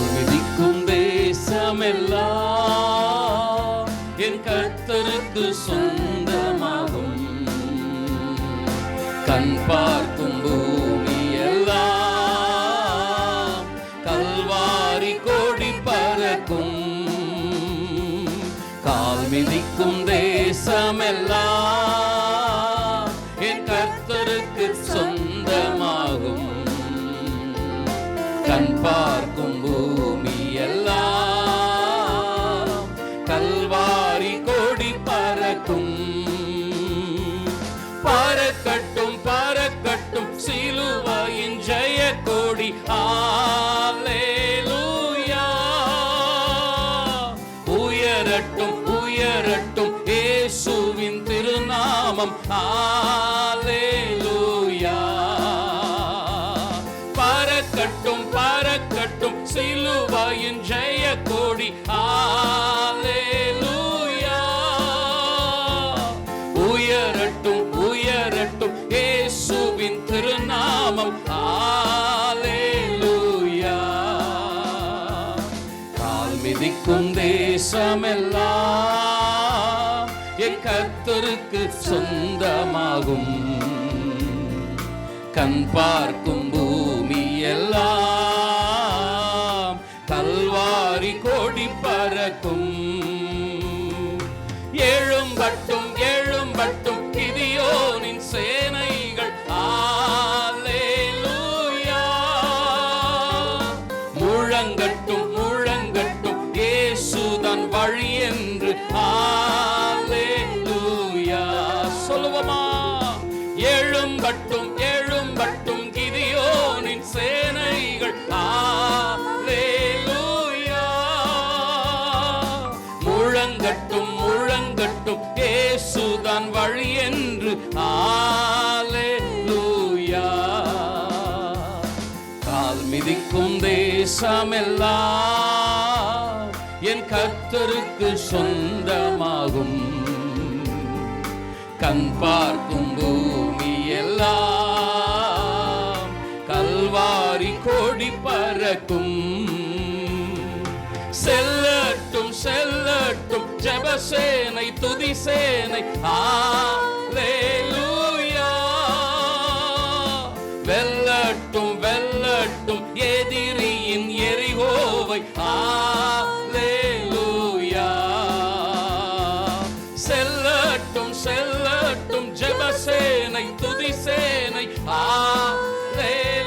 கால் மிதிக்கும் தேசமெல்லாம் என் கர்த்தருக்கு சொந்தமாகும். கண் பார்க்கும் பூமி எல்லாம் கல்வாரி கொடி பறக்கும். கால் மிதிக்கும் தேசமெல்லாம் என் கர்த்தருக்கு சொந்தமாகும். கண் பார்க்கும் பூமி எல்லாம் கல்வாரி கொடி பறக்கும். பறக்கட்டும் பறக்கட்டும் சிலுவையின் ஜெய கொடி. அல்லேலூயா. உயரட்டும் உயரட்டும் இயேசுவின் திருநாமம். அல்லேலூயா. பறக்கட்டும் பறக்கட்டும் சிலுவையின் ஜெய கொடி. அல்லேலூயா. உயரட்டும் உயரட்டும் இயேசுவின் திருநாமம். அல்லேலூயா. கால் மிதிக்கும் தேசமெல்லாம் என் கர்த்தருக்கு சொந்தமாகும். கண் பார்க்கும் பூமி எல்லாம் கல்வாரி கொடி பறக்கும். எழும்பட்டும் எழும்பட்டும் கிதியோனின் சேனைகள். அல்லேலூயா. முழங்கட்டும் முழங்கட்டும் இயேசுதான் வழி என்று. அல்லேலூயா. சொல்லுவோமா? எழும்பட்டும் எழும்பட்டும் கிதியோனின் சேனைகள். அல்லேலூயா. முழங்கட்டும் முழங்கட்டும் இயேசுதான் வழி என்று. அல்லேலூயா. கால் மிதிக்கும் தேசமெல்லாம் என் கர்த்தருக்கு சொந்தமாகும். கண் பார்க்கும் பூமி எல்லாம் கல்வாரி கொடி பறக்கும். செல்லட்டும் செல்லட்டும் ஜெபசேனை துதி சேனை. அல்லேலூயா. வெல்லட்டும் வெல்லட்டும் எதிரியின் எரிகோவை. அல்லேலூயா. செல்லட்டும் செல்லட்டும் ஜெபசேனை துதி சேனை. அல்லேலூயா.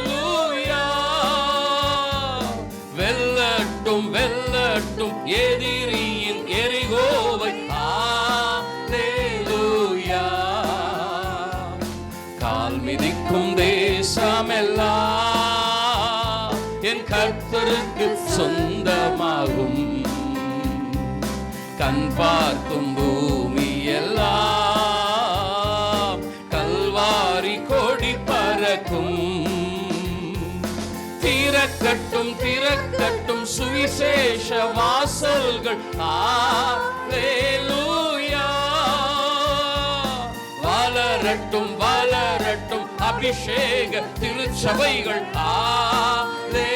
வெல்லட்டும் வெல்லட்டும் எதிரியின் எரிகோவை. அல்லேலூயா. கால் மிதிக்கும் தேசமெல்லாம் என் கர்த்தருக்கு சொந்தமாகும். கண் பார்க்கும் பூமி எல்லாம் கல்வாரி கொடி பறக்கும். திறக்கட்டும் திறக்கட்டும் சுவிசேஷ வாசல்கள். அல்லேலூயா. வளரட்டும் வளரட்டும் அபிஷேக திருச்சபைகள். அல்லேலூயா.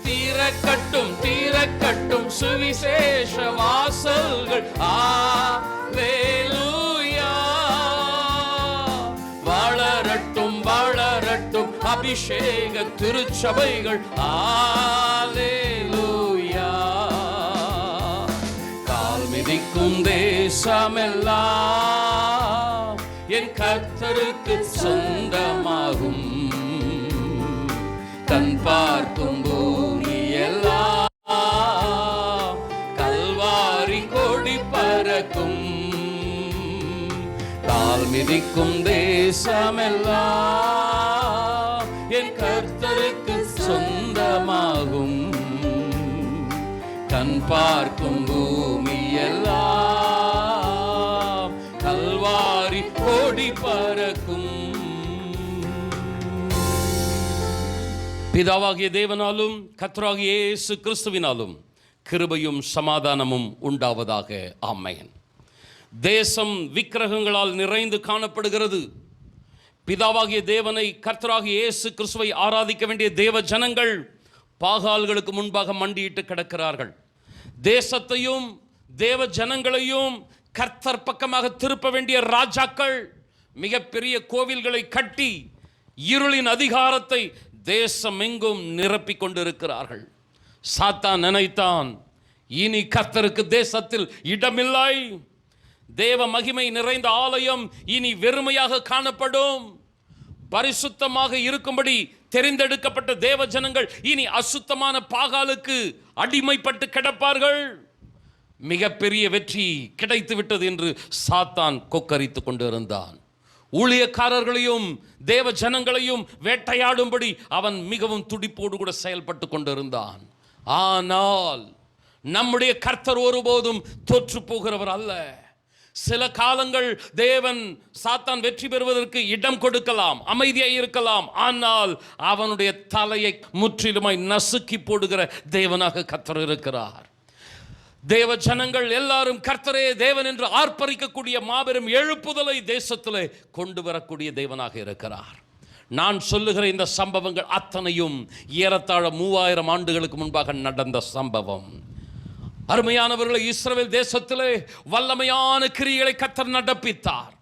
திறக்கட்டும் திறக்கட்டும் சுவிசேஷ வாசல்கள். அல்லேலூயா. வளரட்டும் வளரட்டும் அபிஷேக திருச்சபைகள். அல்லேலூயா. கால் மிதிக்கும் தேசமெல்லாம் என் கர்த்தருக்கு சொந்தமாகும். கண் பார்க்கும் பூமி எல்லாம் கல்வாரி கொடி பறக்கும். கால் மிதிக்கும் தேசமெல்லாம் என் கர்த்தருக்கு சொந்தமாகும். கண் பார்க்கும் பூமி எல்லாம் கல்வாரி கொடி பறக்கும். பிதாவாகிய தேவனாலும் கர்த்தராகிய இயேசு கிறிஸ்துவினாலும் கிருபையும் சமாதானமும் உண்டாவதாக. ஆமென். தேசம் விக்கிரகங்களால் நிறைந்து காணப்படுகிறது. பிதாவாகிய தேவனை, கர்த்தராகிய இயேசு கிறிஸ்துவை ஆராதிக்க வேண்டிய தேவ ஜனங்கள் பாகால்களுக்கு முன்பாக மண்டியிட்டு கிடக்கிறார்கள். தேசத்தையும் தேவ ஜனங்களையும் கர்த்தர் பக்கமாக திருப்ப வேண்டிய ராஜாக்கள் மிகப்பெரிய கோவில்களை கட்டி இருளின் அதிகாரத்தை தேசம் எங்கும் நிரப்பிக் கொண்டிருக்கிறார்கள். சாத்தான் நினைத்தான், இனி கர்த்தருக்கு தேசத்தில் இடமில்லை, தேவ மகிமை நிறைந்த ஆலயம் இனி வெறுமையாக காணப்படும், பரிசுத்தமாக இருக்கும்படி தெரிந்தெடுக்கப்பட்ட தேவ ஜனங்கள் இனி அசுத்தமான பாகாலுக்கு அடிமைப்பட்டு கிடப்பார்கள். மிகப்பெரிய வெற்றி கிடைத்து விட்டது என்று சாத்தான் கொக்கரித்து கொண்டிருந்தான். ஊழியக்காரர்களையும் தேவ ஜனங்களையும் வேட்டையாடும்படி அவன் மிகவும் துடிப்போடு கூட செயல்பட்டு கொண்டிருந்தான். ஆனால் நம்முடைய கர்த்தர் ஒருபோதும் தோற்று போகிறவர் அல்ல. சில காலங்கள் தேவன் சாத்தான் வெற்றி பெறுவதற்கு இடம் கொடுக்கலாம், அமைதியாக இருக்கலாம். ஆனால் அவனுடைய தலையை முற்றிலுமாய் நசுக்கி போடுகிற தேவனாக கர்த்தர் இருக்கிறார். தேவ ஜனங்கள் எல்லாரும் கர்த்தரே தேவன் என்று ஆர்ப்பரிக்கக்கூடிய மாபெரும் எழுப்புதலை தேசத்திலே கொண்டு வரக்கூடிய தேவனாக இருக்கிறார். நான் சொல்லுகிற இந்த சம்பவங்கள் அத்தனையும் ஏறத்தாழ 3000 ஆண்டுகளுக்கு முன்பாக நடந்த சம்பவம். அருமையானவர்களை, இஸ்ரவேல் தேசத்திலே வல்லமையான கிரியைகளை கர்த்தர் நடப்பித்தார்.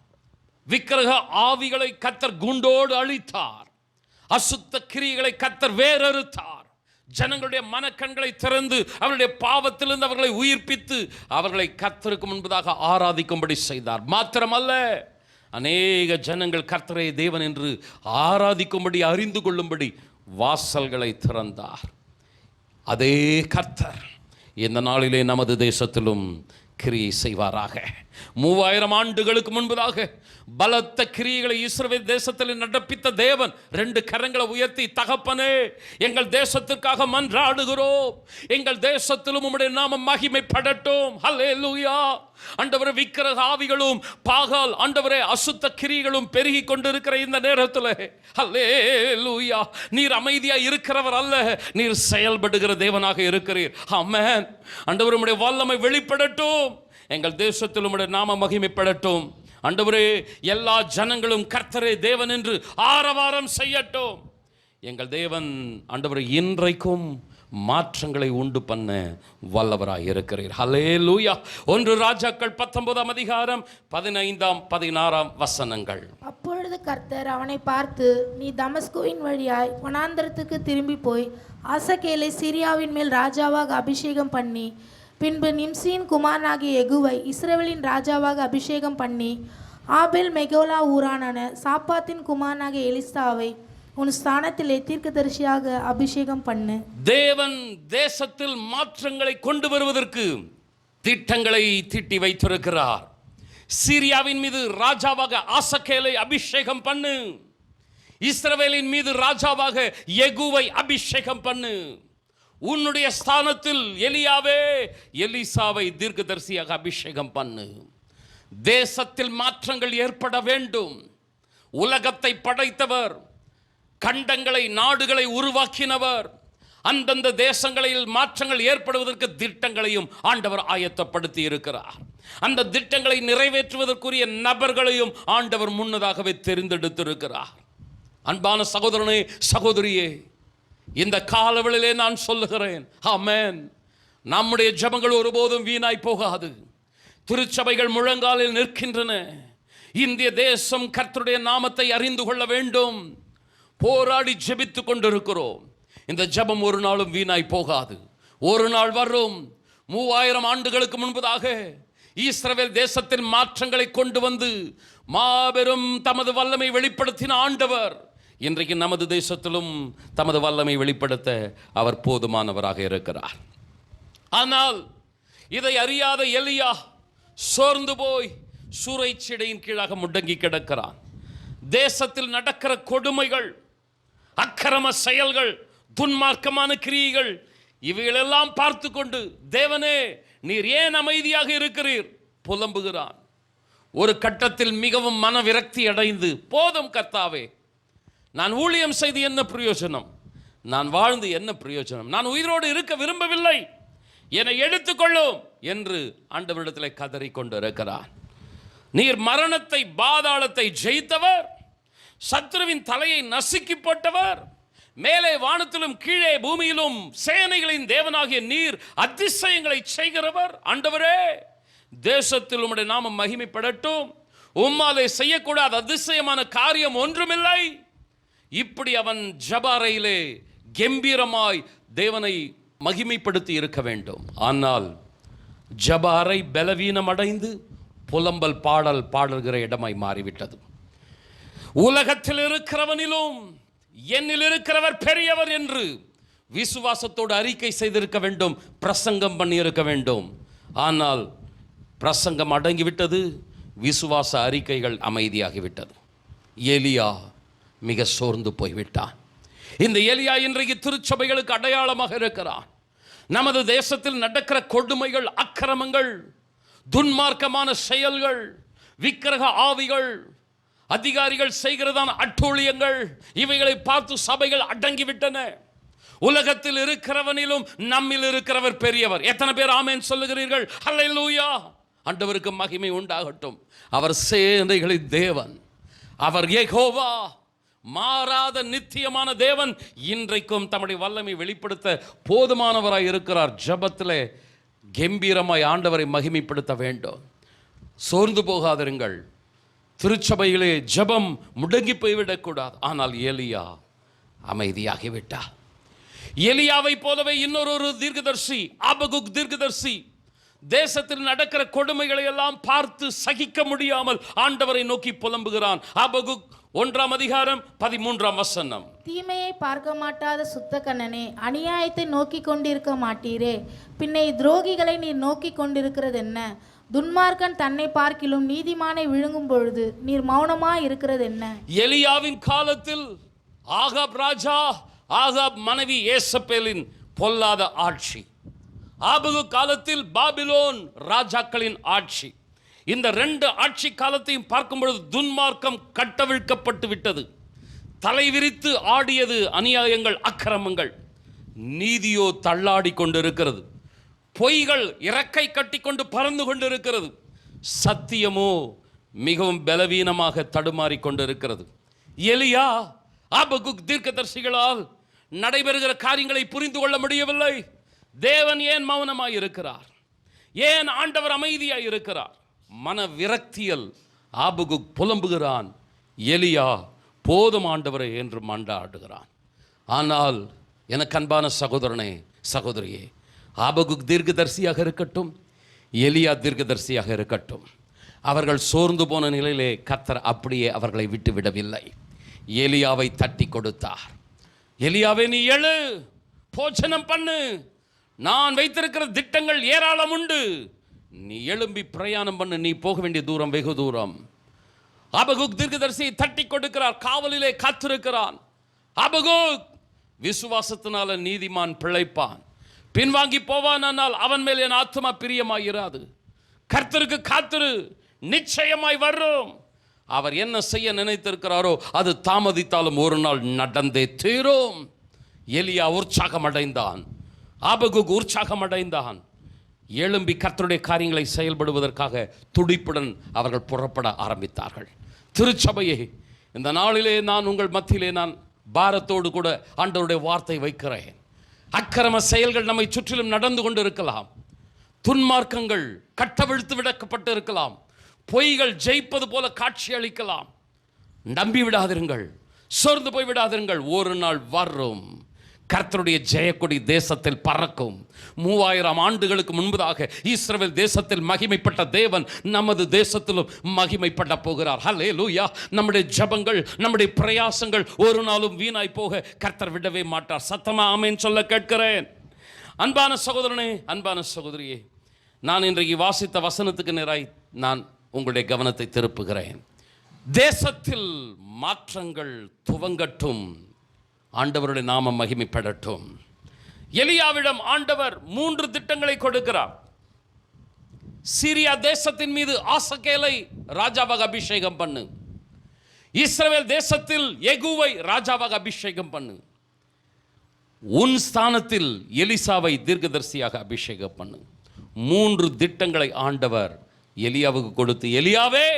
விக்கிரக ஆவிகளை கர்த்தர் குண்டோடு அழித்தார். அசுத்த கிரியைகளை கர்த்தர் வேறறுத்தார். ஜனங்களுடைய மனக்கண்களை திறந்து அவருடைய பாவத்திலிருந்து அவர்களை உயிர்ப்பித்து அவர்களை கர்த்தருக்கு முன்பதாக ஆராதிக்கும்படி செய்தார். மாத்திரமல்ல, அநேக ஜனங்கள் கர்த்தரை தேவன் என்று ஆராதிக்கும்படி அறிந்து கொள்ளும்படி வாசல்களை திறந்தார். அதே கர்த்தர் இந்த நாளிலே நமது தேசத்திலும் கிரியை செய்வாராக. 3000 ஆண்டுகளுக்கு முன்பதாக பலத்த கிரியைகளை இஸ்ரவேல் தேசத்தில் நடப்பித்த தேவன் 2 கரங்களை உயர்த்தி, தகப்பனே, எங்கள் தேசத்திற்காக மன்றாடுகிறோம், எங்கள் தேசத்திலும் உம்முடைய நாமம் மகிமைப்படட்டும். ஹல்லேலூயா. ஆண்டவரே, விக்கிரக ஆவிகளும் பாகால் ஆண்டவரே அசுத்த கிரியைகளும் பெருகி கொண்டிருக்கிற இந்த நேரத்தில் ஹல்லேலூயா, நீர் அமைதியா இருக்கிறவர் அல்ல, நீர் செயல்படுகிற தேவனாக இருக்கிறீர். ஆமென். ஆண்டவரே, உம்முடைய வல்லமை வெளிப்படட்டும், எங்கள் தேசத்தில் உம்முடைய நாம மகிமைப்படட்டும். ஆண்டவரே, எல்லா ஜனங்களும் கர்த்தரே தேவன் என்று ஆரவாரம் செய்யட்டும். எங்கள் தேவன் ஆண்டவரே இன்றைக்கும் மாற்றங்களை உண்டு பண்ண வல்லவராய் இருக்கிறீர். ஹல்லேலூயா. 1 ராஜாக்கள் 19ஆம் அதிகாரம் 15ஆம் 16ஆம் வசனங்கள். அப்பொழுது கர்த்தர் அவனை பார்த்து, நீ தமஸ்குவின் வழியாய் வனாந்தரத்துக்கு திரும்பி போய் ஆசகேலை சீரியாவின் மேல் ராஜாவாக அபிஷேகம் பண்ணி, பின்பு நிம்சியின் குமாரனாகிய யெகூவை இஸ்ரவேலின் ராஜாவாக அபிஷேகம் பண்ணி, ஆபேல் மெகோலா ஊரானான சாப்பாத்தின் குமாரனாகிய எலிசாவை உன் ஸ்தானத்திலே தீர்க்கதரிசியாக அபிஷேகம் பண்ணு. தேவன் தேசத்தில் மாற்றங்களை கொண்டு வருவதற்கு திட்டங்களை தீட்டி வைத்திருக்கிறார். சீரியாவின் மீது ராஜாவாக ஆசகேலை அபிஷேகம் பண்ணு, இஸ்ரவேலின் மீது ராஜாவாக யெகூவை அபிஷேகம் பண்ணு, உன்னுடைய ஸ்தானத்தில் எலியாவே எலிசாவை தீர்க்கதரிசியாக அபிஷேகம் பண்ணு. தேசத்தில் மாற்றங்கள் ஏற்பட வேண்டும். உலகத்தை படைத்தவர், கண்டங்களை நாடுகளை உருவாக்கினவர், அந்தந்த தேசங்களில் மாற்றங்கள் ஏற்படுவதற்கு திட்டங்களையும் ஆண்டவர் ஆயத்தப்படுத்தி இருக்கிறார். அந்த திட்டங்களை நிறைவேற்றுவதற்குரிய நபர்களையும் ஆண்டவர் முன்னதாகவே தெரிந்தெடுத்திருக்கிறார். அன்பான சகோதரனே, சகோதரியே, இந்த காலவெளியிலே நான் சொல்லுகிறேன், ஆமென், நம்முடைய ஜெபங்கள் ஒருபோதும் வீணாய் போகாது. திருச்சபைகள் முழங்காலில் நிற்கின்றன. இந்திய தேசம் கர்த்தருடைய நாமத்தை அறிந்து கொள்ள வேண்டும். போராடி ஜெபித்துக் கொண்டிருக்கிறோம். இந்த ஜெபம் ஒரு நாளும் வீணாய் போகாது. ஒரு நாள் வரும், 3000 ஆண்டுகளுக்கு முன்பதாக இஸ்ரவேல் தேசத்தின் மாற்றங்களை கொண்டு வந்து மாபெரும் தமது வல்லமை வெளிப்படுத்தின ஆண்டவர் இன்றைக்கு நமது தேசத்திலும் தமது வல்லமை வெளிப்படுத்த அவர் போதுமானவராக இருக்கிறார். ஆனால் இதை அறியாத எலியா சோர்ந்து போய் சூறைச்செடியின் கீழாக முடங்கி கிடக்கிறான். தேசத்தில் நடக்கிற கொடுமைகள், அக்கிரம செயல்கள், துன்மார்க்கமான கிரியைகள், இவைகளெல்லாம் பார்த்து கொண்டு, தேவனே நீர் ஏன் அமைதியாக இருக்கிறீர் புலம்புகிறான். ஒரு கட்டத்தில் மிகவும் மனவிரக்தி அடைந்து, போதும் கர்த்தாவே, நான் ஊழியம் செய்து என்ன பிரயோஜனம், நான் வாழ்ந்து என்ன பிரயோஜனம், நான் உயிரோடு இருக்க விரும்பவில்லை, என்னை எடுத்துக்கொள்ளும் என்று ஆண்டவரிடத்தில் கதறி கொண்டு இருக்கிறான். நீர் மரணத்தை பாதாளத்தை ஜெயித்தவர், சத்ருவின் தலையை நசுக்கி போட்டவர், மேலே வானத்திலும் கீழே பூமியிலும் சேனைகளின் தேவனாகிய நீர் அதிசயங்களை செய்கிறவர். ஆண்டவரே, தேசத்தில் உம்முடைய நாமம் மகிமைப்படட்டும். உம்மாலே செய்யக்கூடாத அதிசயமான காரியம் ஒன்றுமில்லை. இப்படி அவன் ஜபாரையிலே கம்பீரமாய் தேவனை மகிமைப்படுத்தி இருக்க வேண்டும். ஆனால் ஜபாரை பலவீனம் அடைந்து புலம்பல் பாடல் பாடுகிற இடமாய் மாறிவிட்டது. உலகத்தில் இருக்கிறவனிலும் என்னில் இருக்கிறவர் பெரியவர் என்று விசுவாசத்தோடு அறிக்கை செய்திருக்க வேண்டும், பிரசங்கம் பண்ணி இருக்க வேண்டும். ஆனால் பிரசங்கம் அடங்கிவிட்டது, விசுவாச அறிக்கைகள் அமைதியாகிவிட்டது. எலியா மிக சோர்ந்து போய்விட்டான். இந்த எலியா இன்றைக்கு திருச்சபைகளுக்கு அடையாளமாக இருக்கிறான். நமது தேசத்தில் நடக்கிற கொடுமைகள், அக்கிரமங்கள், துன்மார்க்கமான செயல்கள், விக்கிரக ஆவிகள், அதிகாரிகள் செய்கிறதான அட்டூழியங்கள், இவைகளை பார்த்து சபைகள் அடங்கிவிட்டன. உலகத்தில் இருக்கிறவனிலும் நம்மில் இருக்கிறவர் பெரியவர். எத்தனை பேர் ஆமென் சொல்லுகிறீர்கள்? ஹல்லேலூயா. ஆண்டவருக்கு மகிமை உண்டாகட்டும். அவர் சேனைகளின் தேவன், அவர் யெகோவா, மாறாத நித்தியமான தேவன். இன்றைக்கும் தம்முடைய வல்லமை வெளிப்படுத்த போதுமானவராய் இருக்கிறார். ஜெபத்திலே கம்பீரமாய் ஆண்டவரை மகிமைப்படுத்த வேண்டும். சோர்ந்து போகாதிருங்கள். திருச்சபையிலே ஜெபம் முடங்கி போய்விடக்கூடாது. ஆனால் எலியா அமைதியாகிவிட்டார். எலியாவை போலவே இன்னொரு தீர்க்கதரிசி, ஆபகுக் தீர்க்கதரிசி, தேசத்தில் நடக்கிற கொடுமைகளை எல்லாம் பார்த்து சகிக்க முடியாமல் ஆண்டவரை நோக்கி புலம்புகிறான். ஆபகுக் 1:13 தீமையை பார்க்க மாட்டாத சுத்த கண்ணனே, அநியாயத்தை நோக்கி கொண்டிருக்க மாட்டீரே, பின்னை துரோகிகளை நீர் நோக்கி கொண்டிருக்கிறது என்ன? துன்மார்க்கன் தன்னை பார்க்கிலும் நீதிமானை விழுங்கும் பொழுது நீர் மௌனமாய் இருக்கிறது என்ன? எலியாவின் காலத்தில் ஆகாப் ராஜா, ஆகாப் மனைவி ஏசபேலின் பொல்லாத ஆட்சி. ஆபகு காலத்தில் பாபிலோன் ராஜாக்களின் ஆட்சி. இந்த 2 ஆட்சி காலத்தையும் பார்க்கும் பொழுது துன்மார்க்கம் கட்டவிழ்க்கப்பட்டு விட்டது. தலைவிரித்து ஆடியது அநியாயங்கள், அக்கிரமங்கள். நீதியோ தள்ளாடி கொண்டிருக்கிறது. பொய்கள் இறக்கை கட்டி கொண்டு பறந்து கொண்டிருக்கிறது. சத்தியமோ மிகவும் பலவீனமாக தடுமாறி கொண்டிருக்கிறது. எலியா, ஆபகுக் தீர்க்கதரிசிகளால் நடைபெறுகிற காரியங்களை புரிந்து கொள்ள முடியவில்லை. தேவன் ஏன் மௌனமாய் இருக்கிறார்? ஏன் ஆண்டவர் அமைதியாய் இருக்கிறார்? மன விரக்தியில் ஆபகுக் புலம்புகிறான். எலியா போதும் ஆண்டவரை என்று மன்றாடுகிறான். ஆனால் எனக்கு அன்பான சகோதரனே, சகோதரியே, ஆபகுக் தீர்க்கதரிசியாக இருக்கட்டும், எலியா தீர்க்கதரிசியாக இருக்கட்டும், அவர்கள் சோர்ந்து போன நிலையிலே கர்த்தர் அப்படியே அவர்களை விட்டு விடவில்லை. எலியாவை தட்டி கொடுத்தார். எலியாவே, நீ எழு, போஜனம் பண்ணு, நான் வைத்திருக்கிற திட்டங்கள் ஏராளம் உண்டு, நீ எழும்பி பிரயாணம் பண்ணு, நீ போக வேண்டிய தூரம் வெகு தூரம். ஆபகுக் தீர்க்கதரிசியை தட்டி கொடுக்கிறார். காவலிலே காத்திருக்கிறான். ஆபகுக், விசுவாசத்தினால நீதிமான் பிழைப்பான். பின்வாங்கி போவானால் அவன் மேல் என் ஆத்மா பிரியமாயிராது. கர்த்தருக்கு காத்திரு, நிச்சயமாய் வரும். அவர் என்ன செய்ய நினைத்திருக்கிறாரோ அது தாமதித்தாலும் ஒரு நாள் நடந்தே தீரும். எலியா உற்சாகம் அடைந்தான். ஆபகுக் உற்சாகம் அடைந்தான். எழும்பி கர்த்தருடைய காரியங்களை செயல்படுவதற்காக துடிப்புடன் அவர்கள் புறப்பட ஆரம்பித்தார்கள். திருச்சபையே, இந்த நாளிலே நான் உங்கள் மத்தியிலே நான் பாரத்தோடு கூட ஆண்டவருடைய வார்த்தை வைக்கிறேன். அக்கிரம செயல்கள் நம்மை சுற்றிலும் நடந்து கொண்டு இருக்கலாம். துன்மார்க்கங்கள் கட்டவிழ்த்து விடப்பட்டு இருக்கலாம். பொய்கள் ஜெயிப்பது போல காட்சி அளிக்கலாம். நம்பி விடாதிருங்கள், சோர்ந்து போய் விடாதிருங்கள். ஒரு நாள் வரும், கர்த்தருடைய ஜெயக்கொடி தேசத்தில் பறக்கும். 3000 ஆண்டுகளுக்கு முன்பதாக இஸ்ரவேல் தேசத்தில் மகிமைப்பட்ட தேவன் நமது தேசத்திலும் மகிமைப்பட போகிறார். ஹல்லேலூயா. நம்முடைய ஜெபங்கள், நம்முடைய பிரயாசங்கள் ஒரு நாளும் வீணாய் போக கர்த்தர் விடவே மாட்டார். சத்தமா ஆமென் சொல்ல கேட்கிறேன். அன்பான சகோதரனே, அன்பான சகோதரியே, நான் இன்றைக்கு வாசித்த வசனத்துக்கு நேராய் நான் உங்களுடைய கவனத்தை திருப்புகிறேன். தேசத்தில் மாற்றங்கள் துவங்கட்டும், ஆண்டவருடைய நாமம் மகிமைப்படட்டும். எலியாவிடம் ஆண்டவர் 3 திட்டங்களை கொடுக்கிறார். சீரியா தேசத்தின் மீது ஆசகேலை ராஜாவாக அபிஷேகம் பண்ணு. இஸ்ரவேல் தேசத்தில் யெகூவை ராஜாவாக அபிஷேகம் பண்ணு. உன் ஸ்தானத்தில் எலிசாவை தீர்க்கதரிசியாக அபிஷேகம் பண்ணு. 3 திட்டங்களை ஆண்டவர் எலியாவுக்கு கொடுத்து, எலியாவே,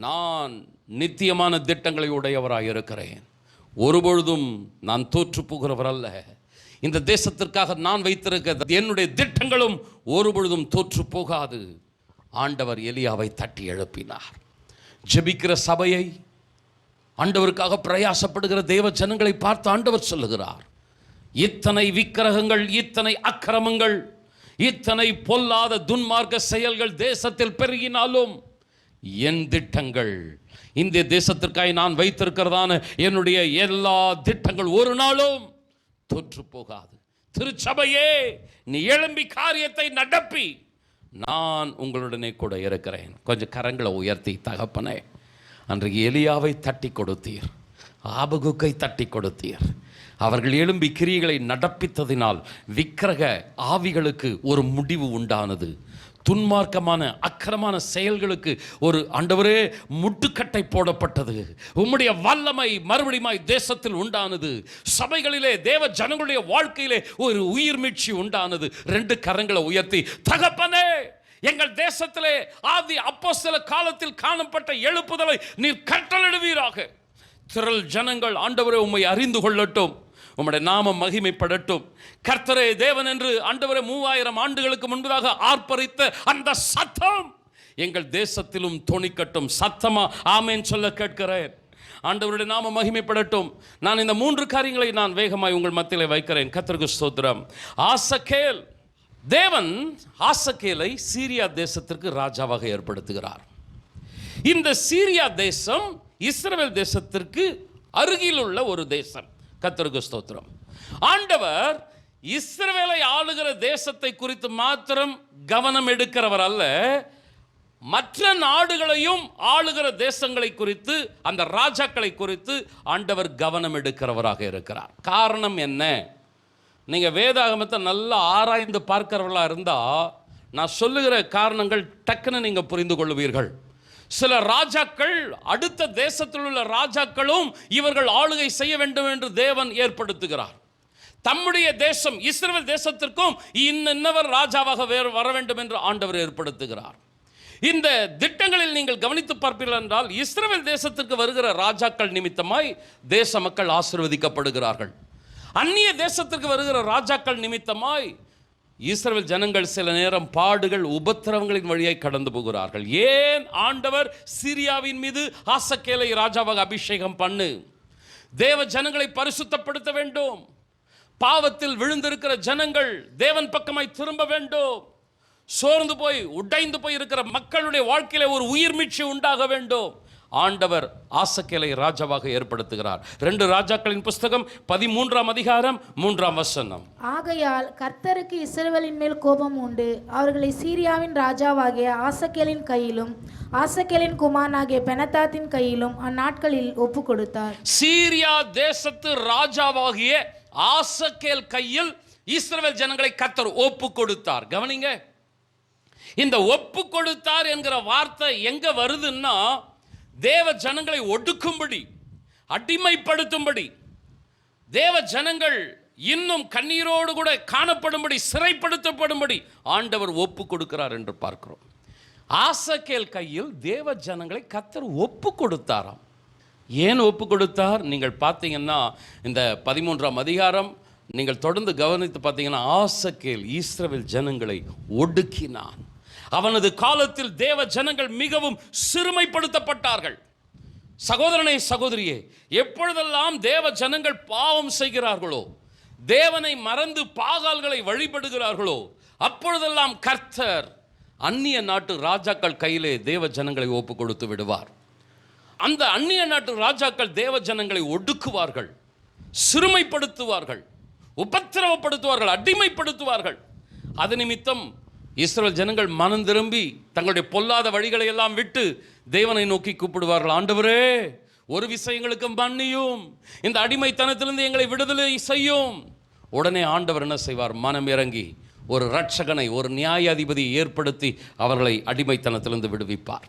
நான் நித்தியமான திட்டங்களை உடையவராக இருக்கிறேன். ஒருபொழுதும் நான் தோற்று போகிறவர் அல்ல. இந்த தேசத்திற்காக நான் வைத்திருக்க என்னுடைய திட்டங்களும் ஒருபொழுதும் தோற்று போகாது. ஆண்டவர் எலியாவை தட்டி எழுப்பினார். ஜெபிக்கிற சபையை, ஆண்டவருக்காக பிரயாசப்படுகிற தேவ ஜனங்களை பார்த்து ஆண்டவர் சொல்லுகிறார், இத்தனை விக்கிரகங்கள், இத்தனை அக்கிரமங்கள், இத்தனை பொல்லாத துன்மார்க்க செயல்கள் தேசத்தில் பெருகினாலும் என் திட்டங்கள், இந்த தேசத்திற்காக நான் வைத்திருக்கிறதான என்னுடைய எல்லா திட்டங்கள் ஒரு நாளும் தோற்று போகாது. திருச்சபையே, நீ எழும்பி காரியத்தை நடப்பி, நான் உங்களுடனே கூட இருக்கிறேன். கொஞ்சம் கரங்களை உயர்த்தி, தகப்பனே, அன்றைக்கு எலியாவை தட்டி கொடுத்தீர், ஆபகுக்கை தட்டி கொடுத்தீர். அவர்கள் எழும்பி கிரியைகளை நடப்பித்ததினால் விக்கிரக ஆவிகளுக்கு ஒரு முடிவு உண்டானது. துன்மார்க்கமான அக்கிரமான செயல்களுக்கு ஒரு ஆண்டவரே முட்டுக்கட்டை போடப்பட்டது. உம்முடைய வல்லமை மறுபடியும் தேசத்தில் உண்டானது. சபைகளிலே, தேவ ஜனங்களுடைய வாழ்க்கையிலே ஒரு உயிர் மீட்சி உண்டானது. 2 கரங்களை உயர்த்தி, தகப்பனே, எங்கள் தேசத்திலே ஆதி அப்போஸ்தல காலத்தில் காணப்பட்ட எழுப்புதலை நீர் கட்டளையிடுவீராக. திரள் ஜனங்கள் ஆண்டவரே உம்மை அறிந்து கொள்ளட்டும், உம்முடைய நாமம் மகிமைப்படட்டும். கர்த்தரே தேவன் என்று ஆண்டவரே 3000 ஆண்டுகளுக்கு முன்பதாக ஆர்ப்பரித்த அந்த சத்தம் எங்கள் தேசத்திலும் தொனிக்கட்டும். சத்தமா ஆமென் சொல்ல கேட்கிறேன். ஆண்டவருடைய நாமம் மகிமைப்படட்டும். நான் இந்த 3 காரியங்களை நான் வேகமாய் உங்கள் மத்தியிலே வைக்கிறேன். கர்த்தருக்கு ஸ்தோத்திரம். ஆசகேல், தேவன் ஆசகேலை சீரியா தேசத்திற்கு ராஜாவாக ஏற்படுத்துகிறார். இந்த சீரியா தேசம் இஸ்ரவேல் தேசத்திற்கு அருகில் உள்ள ஒரு தேசம். கர்த்தருக்கு ஸ்தோத்திரம். ஆண்டவர் இஸ்ரவேலை ஆளுகிற தேசத்தை குறித்து மாத்திரம் கவனம் எடுக்கிறவர் அல்ல, மற்ற நாடுகளையும் ஆளுகிற தேசங்களை குறித்து, அந்த ராஜாக்களை குறித்து ஆண்டவர் கவனம் எடுக்கிறவராக இருக்கிறார். காரணம் என்ன? நீங்கள் வேதாகமத்தை நல்லா ஆராய்ந்து பார்க்கிறவர்களாக இருந்தால் நான் சொல்லுகிற காரணங்கள் டக்குன்னு நீங்கள் புரிந்து கொள்வீர்கள். சில ராஜாக்கள் அடுத்த தேசத்தில் உள்ள ராஜாக்களும் இவர்கள் ஆளுகை செய்ய வேண்டும் என்று தேவன் ஏற்படுத்துகிறார். தம்முடைய தேசம் இஸ்ரவேல் தேசத்திற்கும் இன்னவர் ராஜாவாக வர வேண்டும் என்று ஆண்டவர் ஏற்படுத்துகிறார். இந்த திட்டங்களில் நீங்கள் கவனித்து பார்ப்பீர்கள் என்றால், இஸ்ரவேல் தேசத்திற்கு வருகிற ராஜாக்கள் நிமித்தமாய் தேச மக்கள் ஆசீர்வதிக்கப்படுகிறார்கள். அந்நிய தேசத்திற்கு வருகிற ராஜாக்கள் நிமித்தமாய் இஸ்ரவேல் ஜனங்கள் சில நேரம் பாடுகள், உபத்திரவங்களின் வழியாய் கடந்து போகிறார்கள். ஏன்? ஆண்டவர் சீரியாவின் மீது ஆசகேலை ராஜாவாக அபிஷேகம் பண்ணு, தேவ ஜனங்களை பரிசுத்தப்படுத்த வேண்டும், பாவத்தில் விழுந்திருக்கிற ஜனங்கள் தேவன் பக்கமாய் திரும்ப வேண்டும், சோர்ந்து போய் உடைந்து போய் இருக்கிற மக்களுடைய வாழ்க்கையில ஒரு உயிர் மீட்சி உண்டாக வேண்டும். ஆண்டவர் ஆசகேலை ராஜாவாக ஏற்படுத்துகிறார். 2 ராஜாக்களின் புஸ்தகம் 13ஆம் அதிகாரம் 3ஆம் வசனம். ஆகையால் கர்த்தருக்கு இஸ்ரவேலின் மேல் கோபம் உண்டு, அவர்களை சீரியாவின் ராஜாவாகிய ஆசகேலின் கையிலும் ஆசகேலின் குமாரனாகிய பெனதாத்தின் கையிலும் அந்நாட்களில் ஒப்பு கொடுத்தார். சீரியா தேசத்து ராஜாவாகிய ஆசகேல் கையில் இஸ்ரவேல் ஜனங்களை கர்த்தர் ஒப்பு கொடுத்தார். கவனிங்க, இந்த ஒப்பு கொடுத்தார் என்கிற வார்த்தை எங்க வருதுன்னா, தேவ ஜனங்களை ஒடுக்கும்படி, அடிமைப்படுத்தும்படி, தேவ ஜனங்கள் இன்னும் கண்ணீரோடு கூட காணப்படும்படி, சிறைப்படுத்தப்படும்படி ஆண்டவர் ஒப்பு கொடுக்கிறார் என்று பார்க்கிறோம். ஆசகேல் கையில் தேவ ஜனங்களை கர்த்தர் ஒப்பு கொடுத்தாராம். ஏன் ஒப்பு கொடுத்தார்? நீங்கள் பார்த்தீங்கன்னா இந்த 13ஆம் அதிகாரம் நீங்கள் தொடர்ந்து கவனித்து பார்த்தீங்கன்னா, ஆசகேல் இஸ்ரவேல் ஜனங்களை ஒடுக்கினான். அவனது காலத்தில் தேவ ஜனங்கள் மிகவும் சிறுமைப்படுத்தப்பட்டார்கள். சகோதரனே, சகோதரியே, எப்பொழுதெல்லாம் தேவ ஜனங்கள் பாவம் செய்கிறார்களோ, தேவனை மறந்து பாகால்களை வழிபடுகிறார்களோ, அப்பொழுதெல்லாம் கர்த்தர் அந்நிய நாட்டு ராஜாக்கள் கையிலே தேவ ஜனங்களை ஒப்பு கொடுத்து விடுவார். அந்த அந்நிய நாட்டு ராஜாக்கள் தேவ ஜனங்களை ஒடுக்குவார்கள், சிறுமைப்படுத்துவார்கள், உபத்திரவப்படுத்துவார்கள், அடிமைப்படுத்துவார்கள். அது நிமித்தம் இஸ்ரவேல் ஜனங்கள் மனம் திரும்பி தங்களுடைய பொல்லாத வழிகளை எல்லாம் விட்டு தேவனை நோக்கி கூப்பிடுவார்கள். ஆண்டவரே, ஒரு விஷயங்களுக்கு மன்னியும், இந்த அடிமைத்தனத்திலிருந்து எங்களை விடுதலை செய்யும். உடனே ஆண்டவர் என்ன செய்வார்? மனம் இறங்கி ஒரு இரட்சகனை, ஒரு நியாயாதிபதி ஏற்படுத்தி அவர்களை அடிமைத்தனத்திலிருந்து விடுவிப்பார்.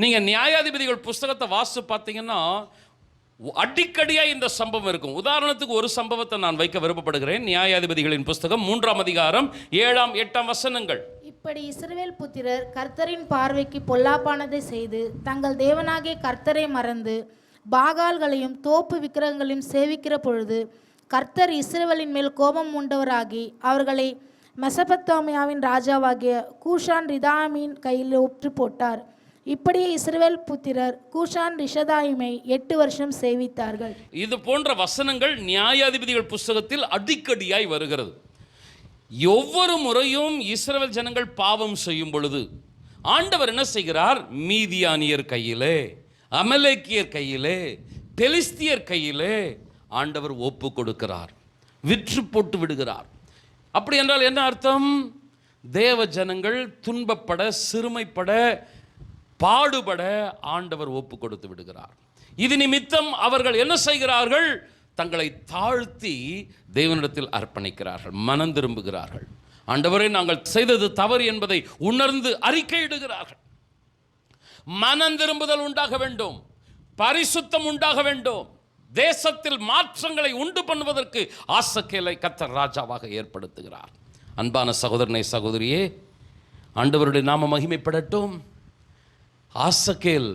நீங்கள் நியாயாதிபதிகள் புஸ்தகத்தை வாசித்து பார்த்தீங்கன்னா அடிக்கடியாக இந்த சம்பவம் இருக்கும். உதாரணத்துக்கு ஒரு சம்பவத்தை நான் வைக்க விருப்பப்படுகிறேன். நியாயாதிபதிகளின் புஸ்தகம் 3ஆம் அதிகாரம் 7ஆம் 8ஆம் வசனங்கள். இப்படி இஸ்ரவேல் புத்திரர் கர்த்தரின் பார்வைக்கு பொல்லாப்பானதை செய்து தங்கள் தேவனாகிய கர்த்தரை மறந்து பாகால்களையும் தோப்பு விக்கிரகங்களையும் சேவிக்கிற பொழுது கர்த்தர் இஸ்ரவேலின் மேல் கோபம் உண்டவராகி அவர்களை மெசபத்தோமியாவின் ராஜாவாகிய கூஷான் ரிதாமின் கையில் ஒற்று போட்டார். இப்படியே இஸ்ரவேல் புத்திரர் கூஷான் ரிஷதாயிமை 8 வருஷம் சேவித்தார்கள். இது போன்ற வசனங்கள் நியாயாதிபதிகள் புஸ்தகத்தில் அடிக்கடியாய் வருகிறது. ஒவ்வொரு முறையும் இஸ்ரவேல் ஜனங்கள் பாவம் செய்யும் பொழுது ஆண்டவர் என்ன செய்கிறார்? மீதியானியர் கையிலே, அமலேக்கியர் கையிலே, பெலிஸ்தியர் கையிலே ஆண்டவர் ஒப்பு கொடுக்கிறார், விற்று போட்டு விடுகிறார். அப்படி என்றால் என்ன அர்த்தம்? தேவ ஜனங்கள் துன்பப்பட, சிறுமைப்பட, பாடுபட ஆண்டவர் ஒப்பு கொடுத்து விடுகிறார். இது நிமித்தம் அவர்கள் என்ன செய்கிறார்கள்? தங்களை தாழ்த்தி தேவனிடத்தில் அர்ப்பணிக்கிறார்கள், மனம் திரும்புகிறார்கள். ஆண்டவரே, நாங்கள் செய்தது தவறு என்பதை உணர்ந்து அறிக்கையிடுகிறார்கள். மனம் திரும்புதல் உண்டாக வேண்டும், பரிசுத்தம் உண்டாக வேண்டும். தேசத்தில் மாற்றங்களை உண்டு பண்ணுவதற்கு ஆசகேலை கர்த்தர் ராஜாவாக ஏற்படுத்துகிறார். அன்பான சகோதரனை, சகோதரியே, ஆண்டவருடைய நாம மகிமைப்படட்டும். ஆசகேல்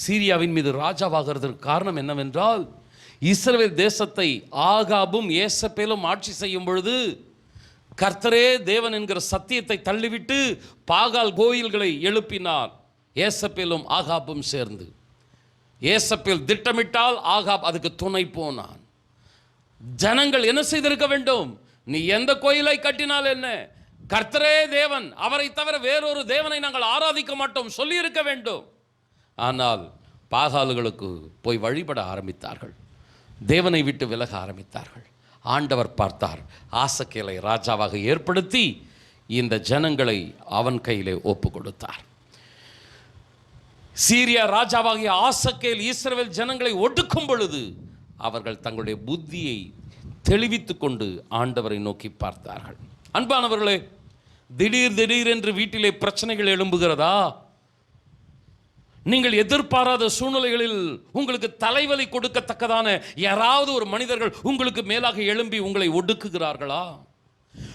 சீரியாவின் மீது ராஜாவாகிறதுக்கு காரணம் என்னவென்றால், இஸ்ரவேல் தேசத்தை ஆகாபும் ஏசபேலும் ஆட்சி செய்யும் பொழுது கர்த்தரே தேவன் என்கிற சத்தியத்தை தள்ளிவிட்டு பாகால் கோயில்களை எழுப்பினார். ஏசபேலும் ஆகாபும் சேர்ந்து. ஏசபேல் திட்டமிட்டால் ஆகாப் அதுக்கு துணை போனான். ஜனங்கள் என்ன செய்திருக்க வேண்டும்? நீ எந்த கோயிலை கட்டினால் என்ன, கர்த்தரே தேவன், அவரை தவிர வேறொரு தேவனை நாங்கள் ஆராதிக்க மாட்டோம் சொல்லி இருக்க வேண்டும். ஆனால் பாகால்களுக்கு போய் வழிபட ஆரம்பித்தார்கள், தேவனை விட்டு விலக ஆரம்பித்தார்கள். ஆண்டவர் பார்த்தார், ஆசகேலை ராஜாவாக ஏற்படுத்தி இந்த ஜனங்களை அவன் கையிலே ஒப்பு கொடுத்தார். சீரியா ராஜாவாகிய ஆசகேல் இஸ்ரவேல் ஜனங்களை ஒடுக்கும் பொழுது அவர்கள் தங்களுடைய புத்தியை தெளிவித்துக் கொண்டு ஆண்டவரை நோக்கி பார்த்தார்கள். அன்பானவர்களே, திடீரென்று வீட்டிலே பிரச்சனைகள் எழும்புகிறதா? நீங்கள் எதிர்பாராத சூழ்நிலைகளில் உங்களுக்கு தலைவலி கொடுக்கத்தக்கதான யாராவது ஒரு மனிதர்கள் உங்களுக்கு மேலாக எழும்பி உங்களை ஒடுக்குகிறார்களா?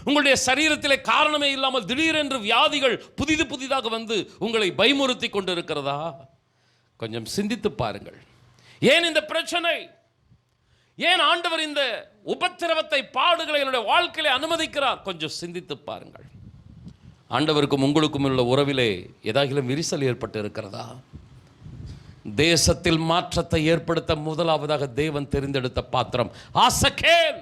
உங்களுடைய சரீரத்திலே காரணமே இல்லாமல் திடீரென்று வியாதிகள் புதிதாக வந்து உங்களை பயமுறுத்தி கொண்டு இருக்கிறதா? கொஞ்சம் சிந்தித்து பாருங்கள். ஏன் இந்த பிரச்சனை? ஏன் ஆண்டவர் இந்த உபத்திரவத்தை, பாடுகளை என்னுடைய வாழ்க்கையிலே அனுமதிக்கிறார்? கொஞ்சம் சிந்தித்து பாருங்கள். ஆண்டவருக்கும் உங்களுக்கும் உள்ள உறவிலே ஏதாகிலும் விரிசல் ஏற்பட்டு இருக்கிறதா? தேசத்தில் மாற்றத்தை ஏற்படுத்த முதலாவதாக தேவன் தெரிந்தெடுத்த பாத்திரம் ஆசகேல்.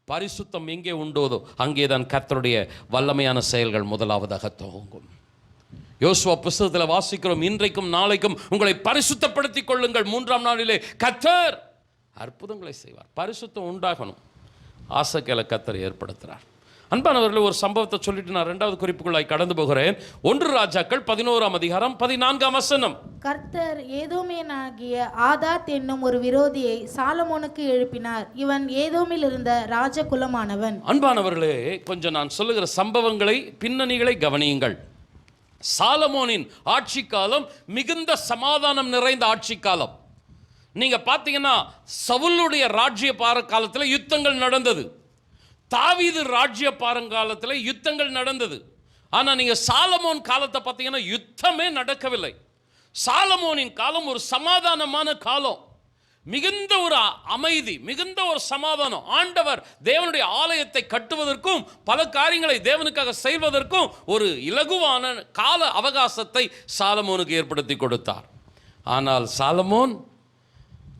பரிசுத்தம் எங்கே உண்டோதோ அங்கேதான் கர்த்தருடைய வல்லமையான செயல்கள் முதலாவதாக துவங்கும். யோசுவா புஸ்தகத்தில் வாசிக்கிறோம், இன்றைக்கும் நாளைக்கும் உங்களை பரிசுத்தப்படுத்திக் கொள்ளுங்கள், 3ஆம் நாளிலே கர்த்தர் அற்புதங்களை செய்வார். பரிசுத்தம் உண்டாகணும். ஆசகேலை கர்த்தர் ஏற்படுத்துகிறார். அன்பானவர்களே, ஒரு சம்பவத்தை சொல்லிட்டு நான் 2வது குறிப்புக்குள்ளாய் கடந்து போகிறேன். 1 ராஜாக்கள் 11ஆம் அதிகாரம் 14ஆம் வசனம். கர்த்தர் ஏதோமியனாகிய ஆதாத் என்னும் ஒரு விரோதியை சாலமோனுக்கு எழுப்பினார். இவன் ஏதோமில் இருந்த ராஜகுலமானவன். அன்பானவர்களே, கொஞ்சம் நான் சொல்லுகிற சம்பவங்களை, பின்னணிகளை கவனியுங்கள். சாலமோனின் ஆட்சி காலம் மிகுந்த சமாதானம் நிறைந்த ஆட்சி காலம். நீங்க பார்த்தீங்கன்னா, சவுலுடைய ராஜ்ய காலத்தில் யுத்தங்கள் நடந்தது. தாவீது ராஜ்ய பாரங்காலத்தில் யுத்தங்கள் நடந்தது. ஆனால் நீங்கள் சாலமோன் காலத்தை பார்த்தீங்கன்னா யுத்தமே நடக்கவில்லை. சாலமோனின் காலம் ஒரு சமாதானமான காலம், மிகுந்த ஒரு அமைதி, மிகுந்த ஒரு சமாதானம். ஆண்டவர் தேவனுடைய ஆலயத்தை கட்டுவதற்கும் பல காரியங்களை தேவனுக்காக செய்வதற்கும் ஒரு இலகுவான கால அவகாசத்தை சாலமோனுக்கு ஏற்படுத்தி கொடுத்தார். ஆனால் சாலமோன்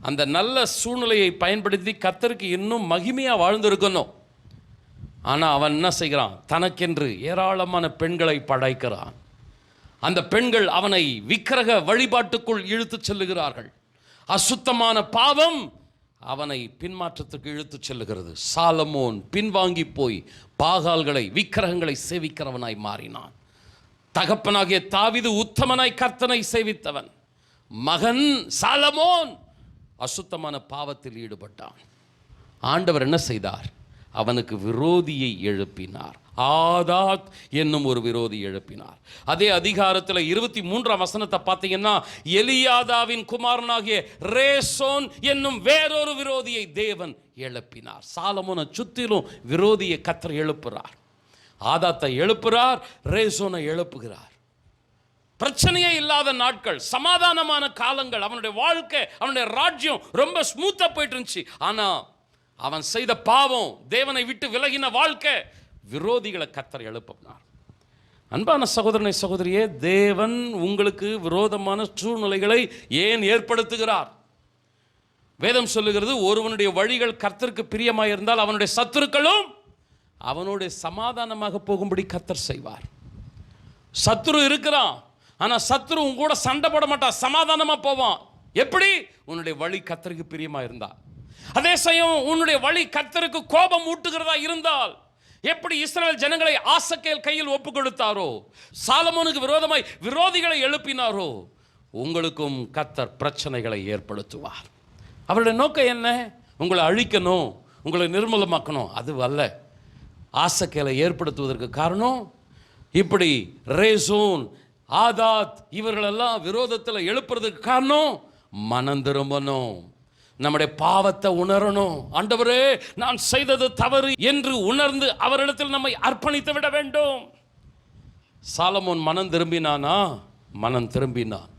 அந்த நல்ல சூழ்நிலையை பயன்படுத்தி கர்த்தருக்கு இன்னும் மகிமையாக வாழ்ந்திருக்கணும். ஆனால் அவன் என்ன செய்கிறான்? தனக்கென்று ஏராளமான பெண்களை படைக்கிறான். அந்த பெண்கள் அவனை விக்கிரக வழிபாட்டுக்குள் இழுத்து செல்லுகிறார்கள். அசுத்தமான பாவம் அவனை பின்மாற்றத்துக்கு இழுத்து செல்லுகிறது. சாலமோன் பின்வாங்கி போய் பாகால்களை, விக்கிரகங்களை சேவிக்கிறவனாய் மாறினான். தகப்பனாகிய தாவீது உத்தமனாய் கர்த்தனை சேவித்தவன். மகன் சாலமோன் அசுத்தமான பாவத்தில் ஈடுபட்டான். ஆண்டவர் என்ன செய்தார்? அவனுக்கு விரோதியை எழுப்பினார். ஆதாத் என்னும் ஒரு விரோதி எழுப்பினார். அதே அதிகாரத்தில் 23ஆம் வசனத்தை பார்த்தீங்கன்னா, எலியாதாவின் குமாரனாகிய ரேசோன் என்னும் வேறொரு விரோதியை தேவன் எழுப்பினார். சாலமோனை சுற்றிலும் விரோதியை கர்த்தர் எழுப்புறார். ஆதாத்தை எழுப்புகிறார், ரேசோனை எழுப்புகிறார். பிரச்சனையே இல்லாத நாட்கள், சமாதானமான காலங்கள். அவனுடைய வாழ்க்கை, அவனுடைய ராஜ்யம் ரொம்ப ஸ்மூத்தா போயிட்டு இருந்துச்சு. ஆனா அவன் செய்த பாவம், தேவனை விட்டு விலகின வாழ்க்கை, விரோதிகளை கர்த்தர் எழுப்பினார். அன்பான சகோதரனை சகோதரியே, தேவன் உங்களுக்கு விரோதமான சூழ்நிலைகளை ஏன் ஏற்படுத்துகிறார்? வேதம் சொல்லுகிறது, ஒருவனுடைய வழிகள் கர்த்தருக்கு பிரியமாக இருந்தால் அவனுடைய சத்துருக்களும் அவனுடைய சமாதானமாக போகும்படி கர்த்தர் செய்வார். சத்துரு இருக்கிறான், ஆனா சத்துரு உங்க கூட சண்டை போட மாட்டான், சமாதானமா போவான். எப்படி? உன்னுடைய வழி கர்த்தருக்கு பிரியமா இருந்தா. அதே சமயம் உன்னுடைய வழி கர்த்தருக்கு கோபம் ஊட்டுகிறதா இருந்தால், எப்படி இஸ்ரவேல் ஜனங்களை ஆசகேல் கையில் ஒப்பு கொடுத்தாரோ, சாலமோனுக்கு விரோதமாய் விரோதிகளை எழுப்பினாரோ, உங்களுக்கும் கர்த்தர் பிரச்சனைகளை ஏற்படுத்துவார். அவருடைய நோக்கம் என்ன? உங்களை அழிக்கணும், உங்களை நிர்மூலமாக்கணும். அது அல்ல. ஆசகேலை ஏற்படுத்துவதற்கு காரணம், இப்படி ரேசோன், ஆதாத் இவர்களெல்லாம் விரோதத்தில் எழுப்புறதுக்கு காரணம் மனம் திரும்பணும், நம்முடைய பாவத்தை உணரணும். ஆண்டவரே, நான் செய்தது தவறு என்று உணர்ந்து அவரிடத்தில் நம்மை அர்ப்பணித்து விட வேண்டும். சாலமோன் மனம் திரும்பினானா? மனம் திரும்பினான்.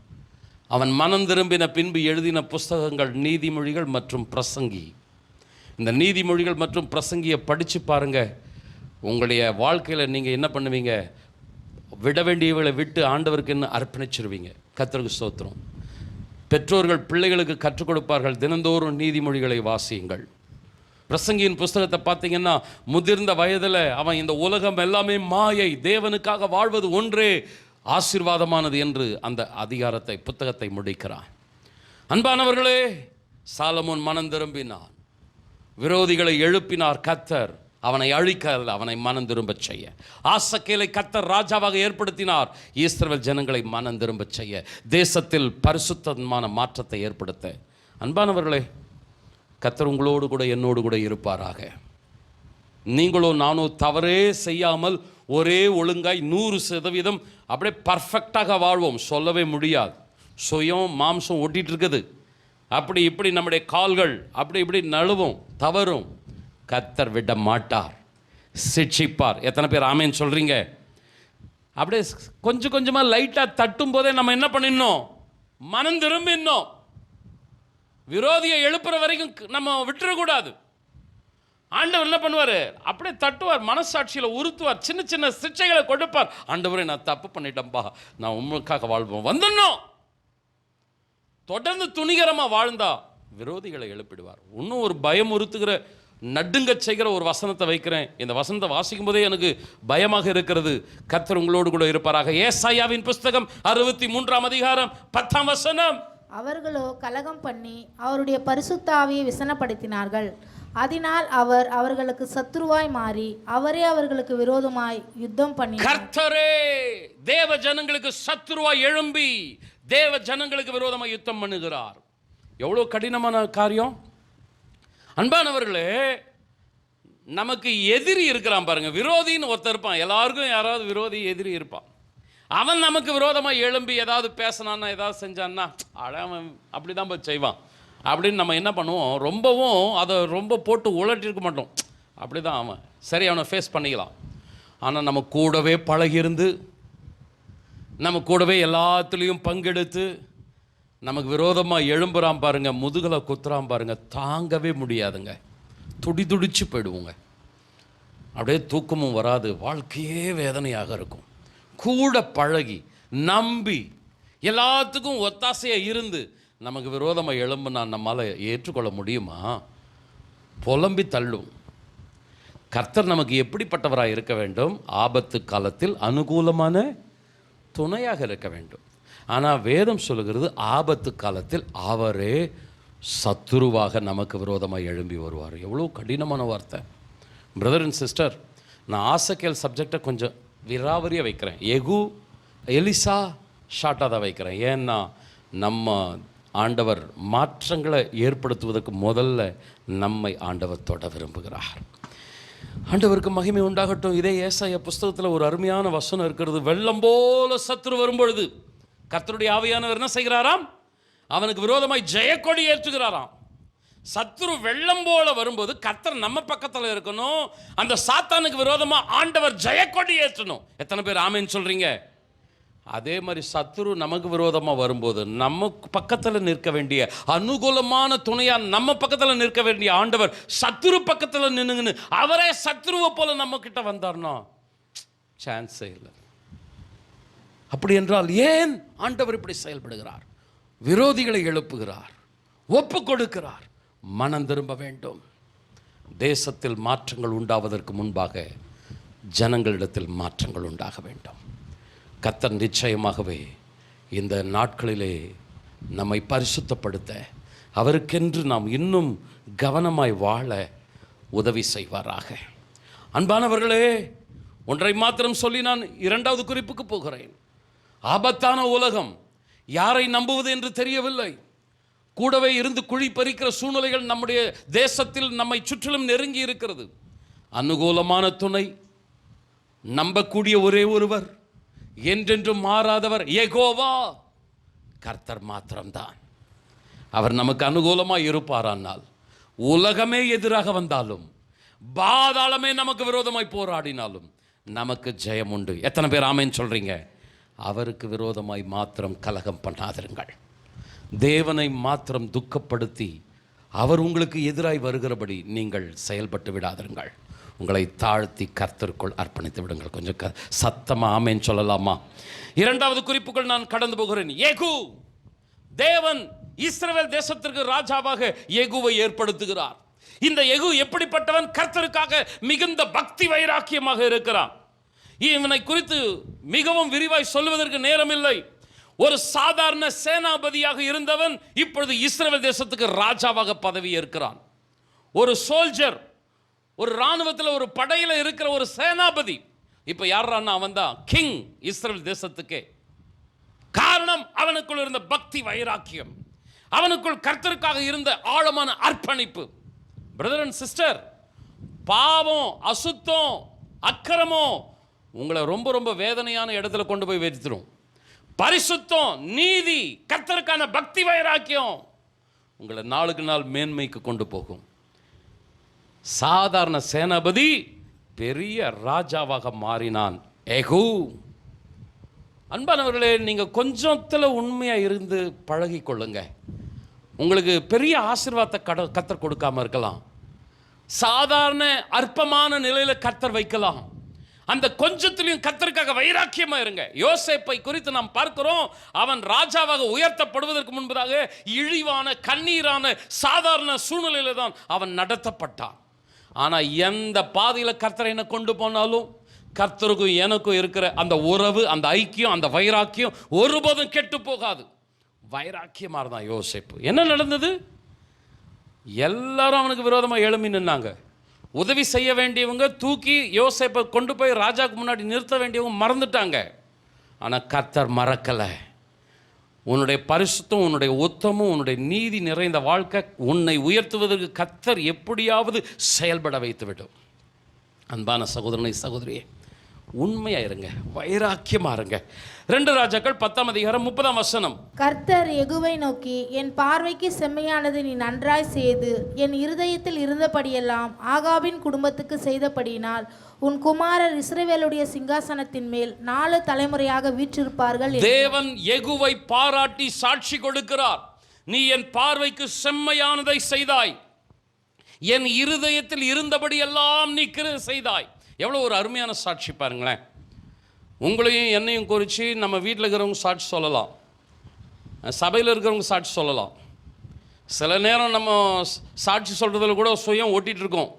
அவன் மனம் திரும்பின பின்பு எழுதின புஸ்தகங்கள் நீதிமொழிகள் மற்றும் பிரசங்கி. இந்த நீதிமொழிகள் மற்றும் பிரசங்கியை படித்து பாருங்க. உங்களுடைய வாழ்க்கையில் நீங்கள் என்ன பண்ணுவீங்க? விட வேண்டியவர்களை விட்டு ஆண்டவருக்கு என்ன அர்ப்பணிச்சிருவீங்க. கர்த்தருக்கு ஸ்தோத்திரம். பெற்றோர்கள் பிள்ளைகளுக்கு கற்றுக் கொடுப்பார்கள், தினந்தோறும் நீதிமொழிகளை வாசியுங்கள். பிரசங்கியின் புஸ்தகத்தை பார்த்தீங்கன்னா, முதிர்ந்த வயதில் அவன் இந்த உலகம் எல்லாமே மாயை, தேவனுக்காக வாழ்வது ஒன்றே ஆசீர்வாதமானது என்று அந்த அதிகாரத்தை, புத்தகத்தை முடிக்கிறான். அன்பானவர்களே, சாலமோன் மனம் திரும்பினான், விரோதிகளை எழுப்பினார் கர்த்தர். அவனை அழிக்க அல்ல, அவனை மனம் திரும்ப செய்ய. ஆசகேலை கர்த்தர் ராஜாவாக ஏற்படுத்தினார், இஸ்ரவேல் ஜனங்களை மனம் திரும்ப செய்ய, தேசத்தில் பரிசுத்தமான மாற்றத்தை ஏற்படுத்த. அன்பானவர்களே, கர்த்தர் உங்களோடு கூட என்னோடு கூட இருப்பாராக. நீங்களோ நானோ தவறே செய்யாமல் ஒரே ஒழுங்காய் 100% அப்படியே பர்ஃபெக்டாக வாழ்வோம், சொல்லவே முடியாது. சுயம் மாம்சம் ஒட்டிகிட்டு இருக்குது. அப்படி இப்படி நம்முடைய கால்கள் அப்படி இப்படி நழுவும், தவறும். கர்த்தர் விட மாட்டார், சிட்சிப்பார். எத்தனை பேர் ஆமேன்னு சொல்கிறீங்க? அப்படியே கொஞ்சம் கொஞ்சமாக லைட்டாக தட்டும் போதே நம்ம என்ன பண்ணிடணும்? மனம் திரும்பிடணும். விரோதியை எழுப்புற வரைக்கும் நம்ம விட்டுறக்கூடாது. ஆண்டவர் என்ன பண்ணுவார்? அப்படியே தட்டுவார், மனசாட்சியில் உறுத்துவார், சின்ன சின்ன சிக்ஷைகளை கொடுப்பார். ஆண்டவரே, நான் தப்பு பண்ணிட்டேன்பா, நான் உங்களுக்காக வாழ்வோம் வந்துடணும். தொடர்ந்து துணிகரமாக வாழ்ந்தா விரோதிகளை எழுப்பிடுவார். இன்னும் ஒரு பயம் உறுத்துகிற, நடுங்க செய்கிற ஒரு வசனத்தை வைக்கிறேன். இந்த வசனத்தை வாசிக்கும் போதே எனக்கு பயமாக இருக்கிறது. கர்த்தர் உங்களோடு கூட இருப்பாராக. ஏசாயாவின் புஸ்தகம் 63ஆம் அதிகாரம் 10ஆம் வசனம். அவர்களோ கலகம் பண்ணி அவருடைய பரிசுத்த ஆவியை விசனப்படுத்தினார்கள். அதனால் அவர் அவர்களுக்கு சத்துருவாய் மாறி அவரே அவர்களுக்கு விரோதமாய் யுத்தம் பண்ணி. கர்த்தரே தேவ ஜனங்களுக்கு சத்துருவாய் எழும்பி தேவ ஜனங்களுக்கு விரோதமாய் யுத்தம் பண்ணுகிறார். எவ்வளோ கடினமான காரியம். அன்பானவர்களே, நமக்கு எதிரி இருக்கிறான் பாருங்க. விரோதின்னு ஒருத்தர் இருப்பான். எல்லாருக்கும் யாராவது விரோதி, எதிரி இருப்பான். அவன் நமக்கு விரோதமாக எழும்பி ஏதாவது பேசினான்னா, ஏதாவது செஞ்சான்னா, அவன் அப்படி தான் போய் செய்வான் அப்படின்னு நம்ம என்ன பண்ணுவோம்? ரொம்பவும் அதை ரொம்ப போட்டு உலட்டிருக்க மாட்டோம். அப்படி தான் அவன், சரி, அவனை ஃபேஸ் பண்ணிக்கலாம். ஆனால் நம்ம கூடவே பழகிருந்து, நம்ம கூடவே எல்லாத்துலேயும் பங்கெடுத்து, நமக்கு விரோதமாக எழும்புறான் பாருங்க, முதுகலை குத்துறான் பாருங்க, தாங்கவே முடியாதுங்க. துடிச்சு போயிடுவோங்க. அப்படியே தூக்கமும் வராது, வாழ்க்கையே வேதனையாக இருக்கும். கூட பழகி நம்பி எல்லாத்துக்கும் ஒத்தாசையாக இருந்து நமக்கு விரோதமாக எழும்புனா நம்மால் ஏற்றுக்கொள்ள முடியுமா? புலம்பி தள்ளும். கர்த்தர் நமக்கு எப்படிப்பட்டவராக இருக்க வேண்டும்? ஆபத்து காலத்தில் அனுகூலமான துணையாக இருக்க வேண்டும். ஆனால் வேதம் சொல்லுகிறது, ஆபத்து காலத்தில் அவரே சத்துருவாக நமக்கு விரோதமாக எழும்பி வருவார். எவ்வளோ கடினமான வார்த்தை. பிரதர் அண்ட் சிஸ்டர், நான் ஆசகேல் சப்ஜெக்டை கொஞ்சம் விராவரியாக வைக்கிறேன். எகு எலிசா ஷார்ட்டாக தான் வைக்கிறேன். ஏன்னா நம்ம ஆண்டவர் மாற்றங்களை ஏற்படுத்துவதற்கு முதல்ல நம்மை ஆண்டவர் தொட விரும்புகிறார். ஆண்டவருக்கு மகிமை உண்டாகட்டும். இதே ஏசாயா புஸ்தகத்தில் ஒரு அருமையான வசனம் இருக்கிறது. வெள்ளம் போல சத்துரு வரும்பொழுது கர்த்தருடைய ஆவியானவர் என்ன செய்கிறாராம்? அவனுக்கு விரோதமாய் ஜெயக்கொடி ஏற்றுகிறாராம். சத்துரு வெள்ளம் போல வரும்போது கர்த்தர் நம்ம பக்கத்தில் இருக்கணும். அந்த சாத்தானுக்கு விரோதமாக ஆண்டவர் ஜெயக்கொடி ஏற்றணும். எத்தனை பேர் ஆமேன்னு சொல்றீங்க? அதே மாதிரி சத்துரு நமக்கு விரோதமாக வரும்போது நம்ம பக்கத்தில் நிற்க வேண்டிய அனுகூலமான துணையாக நம்ம பக்கத்தில் நிற்க வேண்டிய ஆண்டவர் சத்துரு பக்கத்தில் நின்னுங்கன்னு அவரே சத்துருவை போல நம்ம கிட்ட வந்தார்னா சான்ஸே இல்லை. அப்படி என்றால் ஏன் ஆண்டவர் இப்படி செயல்படுகிறார்? விரோதிகளை எழுப்புகிறார், ஒப்பு கொடுக்கிறார். மனம் திரும்ப வேண்டும். தேசத்தில் மாற்றங்கள் உண்டாவதற்கு முன்பாக ஜனங்களிடத்தில் மாற்றங்கள் உண்டாக வேண்டும். கர்த்தர் நிச்சயமாகவே இந்த நாட்களிலே நம்மை பரிசுத்தப்படுத்த, அவருக்கென்று நாம் இன்னும் கவனமாய் வாழ உதவி செய்வாராக. அன்பானவர்களே, ஒன்றை மாத்திரம் சொல்லி நான் இரண்டாவது குறிப்புக்கு போகிறேன். ஆபத்தான உலகம், யாரை நம்புவது என்று தெரியவில்லை. கூடவே இருந்து குழி பறிக்கிற சூழ்நிலைகள் நம்முடைய தேசத்தில் நம்மை சுற்றிலும் நெருங்கி இருக்கிறது. அனுகூலமான துணை, நம்பக்கூடிய ஒரே ஒருவர், என்றென்றும் மாறாதவர் யெகோவா கர்த்தர் மாத்திரம்தான். அவர் நமக்கு அனுகூலமாக இருப்பாரானால் உலகமே எதிராக வந்தாலும், பாதாளமே நமக்கு விரோதமாய் போராடினாலும் நமக்கு ஜெயம் உண்டு. எத்தனை பேர் ஆமேன்னு சொல்றீங்க? அவருக்கு விரோதமாய் மாத்திரம் கலகம் பண்ணாதிருங்கள். தேவனை மாத்திரம் துக்கப்படுத்தி அவர் உங்களுக்கு எதிராய் வருகிறபடி நீங்கள் செயல்பட்டு விடாதிருங்கள். உங்களை தாழ்த்தி கர்த்தருக்குள் அர்ப்பணித்து விடுங்கள். கொஞ்சம் சத்தமா ஆமேன்னு சொல்லலாமா? இரண்டாவது குறிப்புகள் நான் கடந்து போகிறேன். யெகூ, தேவன் இஸ்ரவேல் தேசத்திற்கு ராஜாவாக யெகூவை ஏற்படுத்துகிறார். இந்த யெகூ எப்படிப்பட்டவன்? கர்த்தருக்காக மிகுந்த பக்தி வைராக்கியமாக இருக்கிறான். இவனை குறித்து மிகவும் விரிவாய் சொல்வதற்கு நேரமில்லை. ஒரு சாதாரண சேனாபதியாக இருந்தவன் இப்பொழுது இஸ்ரவேல் தேசத்துக்கு ராஜாவாக பதவி ஏற்கிறான். ஒரு சோல்ஜர், ஒரு இராணுவத்தில் ஒரு படையில் இருக்கிற ஒரு சேனாபதி இப்போ யாரான்னா அவன் தான் கிங் இஸ்ரவேல் தேசத்துக்கே. காரணம், அவனுக்குள் இருந்த பக்தி வைராக்கியம், அவனுக்குள் கர்த்தருக்காக இருந்த ஆழமான அர்ப்பணிப்பு. பிரதர் அண்ட் சிஸ்டர், பாவம், அசுத்தம், அக்கிரமம் உங்களை ரொம்ப ரொம்ப வேதனையான இடத்துல கொண்டு போய் வைத்திரும். பரிசுத்தம், நீதி, கர்த்தருக்கான பக்தி வைராக்கியம் உங்களை நாளுக்கு நாள் மேன்மைக்கு கொண்டு போகும். சாதாரண சேனாபதி பெரிய ராஜாவாக மாறினான் யெகூ. அன்பானவர்களே, நீங்கள் கொஞ்சத்தில் உண்மையாக இருந்து பழகி கொள்ளுங்க. உங்களுக்கு பெரிய ஆசீர்வாதத்தை கர்த்தர் கொடுக்காம இருக்கலாம். சாதாரண அற்பமான நிலையில் கர்த்தர் வைக்கலாம். அந்த கொஞ்சத்திலையும் கர்த்தருக்காக வைராக்கியமா இருங்க. யோசேப்பை குறித்து நாம் பார்க்கிறோம். அவன் ராஜாவாக உயர்த்தப்படுவதற்கு முன்பதாக இழிவான, கண்ணீரான, சாதாரண சூழ்நிலையில தான் அவன் நடத்தப்பட்டான். ஆனால் எந்த பாதையில் கர்த்தர் என்ன கொண்டு போனாலும் கர்த்தருக்கும் எனக்கும் இருக்கிற அந்த உறவு, அந்த ஐக்கியம், அந்த வைராக்கியம் ஒருபோதும் கெட்டு போகாது. வைராக்கியமாக இருந்தான் யோசேப்பு. என்ன நடந்தது? எல்லாரும் அவனுக்கு விரோதமாக எழும்பி நின்னாங்க. உதவி செய்ய வேண்டியவங்க தூக்கி யோசேப்பை கொண்டு போய் ராஜாவுக்கு முன்னாடி நிறுத்த வேண்டியவங்க மறந்துட்டாங்க. ஆனால் கர்த்தர் மறக்கலை. உன்னுடைய பரிசுத்தம், உன்னுடைய உத்தமும், உன்னுடைய நீதி நிறைந்த வாழ்க்கை உன்னை உயர்த்துவதற்கு கர்த்தர் எப்படியாவது செயல்பட வைத்து விடும். அன்பான சகோதரனை, சகோதரியே, உண்மையாக இருங்க, வைராக்கியமாக இருங்க. 2 ராஜாக்கள் 10:30 கர்த்தர் யெகூவை நோக்கி, என் பார்வைக்கு செம்மையானது நீ நன்றாய் செய்து என் இருதயத்தில் இருந்தபடியெல்லாம் ஆகாபின் குடும்பத்துக்கு செய்தபடியினால் உன் குமாரர் இஸ்ரவேலுடைய சிங்காசனத்தின் மேல் 4 தலைமுறையாக வீற்றிருப்பார்கள். தேவன் யெகூவை பாராட்டி சாட்சி கொடுக்கிறார். நீ என் பார்வைக்கு செம்மையானதை செய்தாய், என் இருதயத்தில் இருந்தபடியெல்லாம் நீ கிரியை செய்தாய். எவ்வளோ ஒரு அருமையான சாட்சி பாருங்களேன். உங்களையும் என்னையும் குறித்து நம்ம வீட்டில் இருக்கிறவங்க சாட்சி சொல்லலாம், சபையில் இருக்கிறவங்க சாட்சி சொல்லலாம். சில நேரம் நம்ம சாட்சி சொல்கிறதுல கூட சுயம் ஓட்டிகிட்டு இருக்கோம்.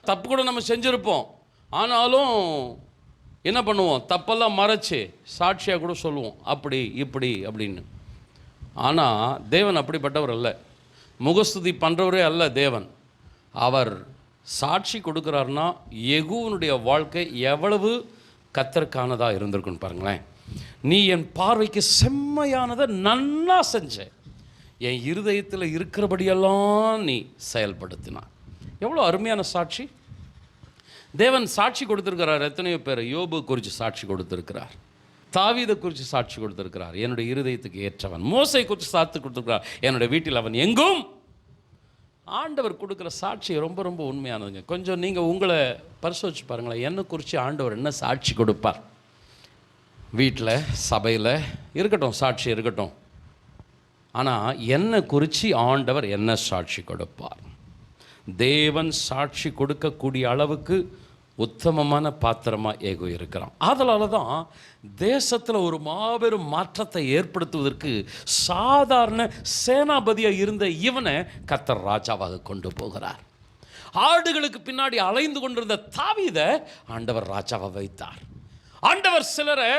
தப்பு கூட நம்ம செஞ்சுருப்போம். ஆனாலும் என்ன பண்ணுவோம்? தப்பெல்லாம் மறைச்சி சாட்சியாக கூட சொல்லுவோம், அப்படி இப்படி அப்படின்னு. ஆனால் தேவன் அப்படிப்பட்டவர் அல்ல, முகஸ்துதி பண்ணுறவரே அல்ல தேவன். அவர் சாட்சி கொடுக்குறாருன்னா யெகூவனுடைய வாழ்க்கை எவ்வளவு கர்த்தருக்கானதாக இருந்திருக்குன்னு பாருங்களேன். நீ என் பார்வைக்கு செம்மையானதை நன்னா செஞ்ச, என் இருதயத்தில் இருக்கிறபடியெல்லாம் நீ செயல்படுத்தினான். எவ்வளோ அருமையான சாட்சி! தேவன் சாட்சி கொடுத்துருக்கிறார். எத்தனையோ பேர் யோபு குறித்து சாட்சி கொடுத்துருக்கிறார், தாவீதை குறித்து சாட்சி கொடுத்துருக்கிறார், என்னுடைய இருதயத்துக்கு ஏற்றவன். மோசை குறித்து சாட்சி கொடுத்துருக்கிறார், என்னுடைய வீட்டில் அவன் எங்கும் ஆண்டவர் கொடுக்குற சாட்சி ரொம்ப ரொம்ப உண்மையானதுங்க. கொஞ்சம் நீங்கள் உங்களை பரிசோதிச்சு பாருங்களேன். என்ன குறித்து ஆண்டவர் என்ன சாட்சி கொடுப்பார்? வீட்டில், சபையில் இருக்கட்டும், சாட்சி இருக்கட்டும். ஆனால் என்ன குறித்து ஆண்டவர் என்ன சாட்சி கொடுப்பார்? தேவன் சாட்சி கொடுக்கக்கூடிய அளவுக்கு உத்தமமான பாத்திரமாக ஏகு இருக்கிறான். அதனால தான் தேசத்தில் ஒரு மாபெரும் மாற்றத்தை ஏற்படுத்துவதற்கு சாதாரண சேனாபதியாக இருந்த இவனை கர்த்தர் ராஜாவாக கொண்டு போகிறார். ஆடுகளுக்கு பின்னாடி அலைந்து கொண்டிருந்த தாவீதை ஆண்டவர் ராஜாவாக வைத்தார். ஆண்டவர் சிலரை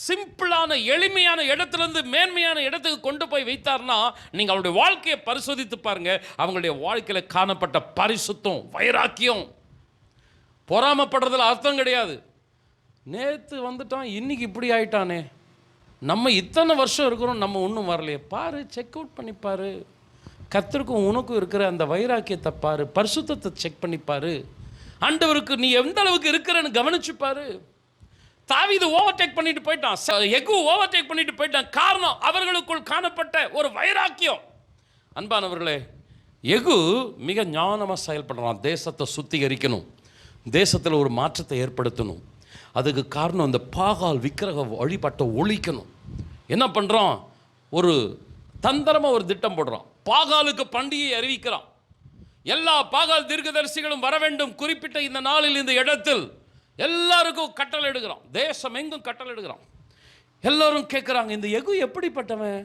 சிம்பிளான எளிமையான இடத்துலேருந்து மேன்மையான இடத்துக்கு கொண்டு போய் வைத்தார்னா நீங்கள் அவருடைய வாழ்க்கையை பரிசோதித்து பாருங்க. அவங்களுடைய வாழ்க்கையில் காணப்பட்ட பரிசுத்தம், வைராக்கியம், பொறாமப்படுறதுல அர்த்தம் கிடையாது. நேற்று வந்துட்டான், இன்னைக்கு இப்படி ஆயிட்டானே, நம்ம இத்தனை வருஷம் இருக்கிறோம், நம்ம ஒன்றும் வரலையே. பாரு, செக் அவுட் பண்ணிப்பாரு. கர்த்தருக்கும் உனக்கும் இருக்கிற அந்த வைராக்கியத்தை பாரு, பரிசுத்தத்தை செக் பண்ணிப்பாரு. ஆண்டவருக்கு நீ எந்த அளவுக்கு இருக்கிறன்னு கவனிச்சுப்பாரு. தாவீது ஓவர்டேக் பண்ணிட்டு போயிட்டான், எகு ஓவர்டேக் பண்ணிட்டு போயிட்டான். காரணம், அவர்களுக்குள் காணப்பட்ட ஒரு வைராக்கியம். அன்பானவர்களே, எகு மிக ஞானமாக செயல்படுறான். தேசத்தை சுத்திகரிக்கணும், தேசத்தில் ஒரு மாற்றத்தை ஏற்படுத்தணும். அதுக்கு காரணம் அந்த பாகால் விக்கிரக வழிபாட்டை ஒழிக்கணும். என்ன பண்ணுறான்? ஒரு தந்திரமாக ஒரு திட்டம் போடுறான். பாகாலுக்கு பண்டிகையை அறிவிக்கிறான். எல்லா பாகால் தீர்க்கதரிசிகளும் வர வேண்டும், குறிப்பிட்ட இந்த நாளில் இந்த இடத்தில் எல்லாருக்கும் கட்டளை எடுக்கிறான். தேசம் எங்கும் கட்டளை எடுக்கிறான். எல்லோரும் கேட்குறாங்க, இந்த எகு எப்படிப்பட்டவன்?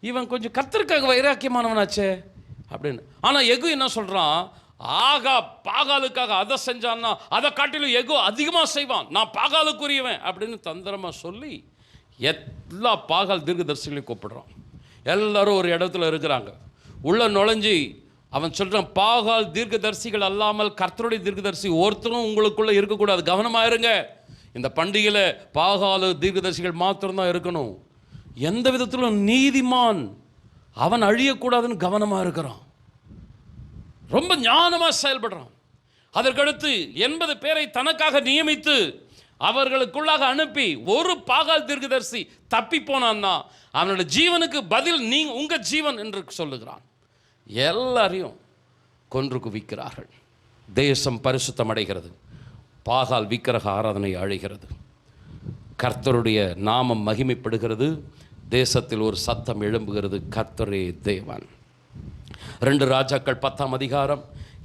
இவன் கொஞ்சம் கர்த்தருக்காக வைராக்கியமானவனாச்சே அப்படின்னு. ஆனால் எகு என்ன சொல்கிறான்? ஆகா, பாகாலுக்காக அதை செஞ்சான்னா அதை காட்டிலும் எகு அதிகமாக செய்வான், நான் பாகாலுக்குரியவன் அப்படின்னு தந்திரமாக சொல்லி எல்லா பாகால் தீர்க்கதரிசிகளையும் கூப்பிடுறான். எல்லாரும் ஒரு இடத்துல இருக்கிறாங்க. உள்ள நுழைஞ்சி அவன் சொல்கிறான், பாகால் தீர்க்கதரிசிகள் அல்லாமல் கர்த்தருடைய தீர்க்கதரிசி ஒருத்தரும் உங்களுக்குள்ளே இருக்கக்கூடாது, கவனமாக இருங்க. இந்த பண்டிகையில் பாகால் தீர்க்கதரிசிகள் மாத்திரம்தான் இருக்கணும். எந்த விதத்திலும் நீதிமான் அவன் அழியக்கூடாதுன்னு கவனமாக இருக்கிறான். ரொம்ப ஞானமாக செயல்படுறான். அதற்கடுத்து 80 பேரை தனக்காக நியமித்து அவர்களுக்குள்ளாக அனுப்பி ஒரு பாகால் தீர்க்கதரிசி தப்பி போனான்னா அவனோட ஜீவனுக்கு பதில் உங்க ஜீவன் என்று சொல்லுகிறான். எல்லாரையும் கொன்று குவிக்கிறார்கள். தேசம் பரிசுத்தம் அடைகிறது. பாகால் விக்கிரக ஆராதனை அழிகிறது. கர்த்தருடைய நாமம் மகிமைப்படுகிறது. தேசத்தில் ஒரு சத்தம் எழும்புகிறது, கர்த்தரே தேவன். 2 ராஜாக்கள் 10ஆம் அதிகாரம்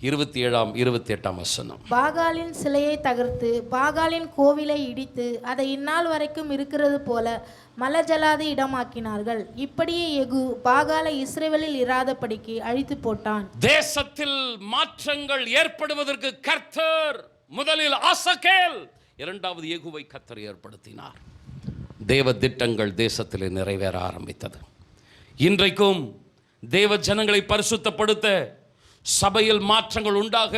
27ஆம் 28ஆம் வசனம். பாகாலின் சிலையை தகர்த்து பாகாலின் கோவிலை இடித்து அதை இந்நாள் வரைக்கும் இருக்கிறது போல மலஜலாதி இடமாக்கினார்கள். இப்படியே எகு பாகாலை இஸ்ரவேலில் இராதபடிக்கு அழித்து போட்டான். தேசத்தில் மாற்றங்கள் ஏற்படுவதற்கு கர்த்தர் முதலில் ஆசகேல், இரண்டாவது எகுவை கர்த்தர் ஏற்படுத்தினார். தேவ திட்டங்கள் தேசத்தில் நிறைவேற ஆரம்பித்தது. இன்றைக்கும் தேவ ஜனங்களை பரிசுத்தப்படுத்த, சபையில் மாற்றங்கள் உண்டாக,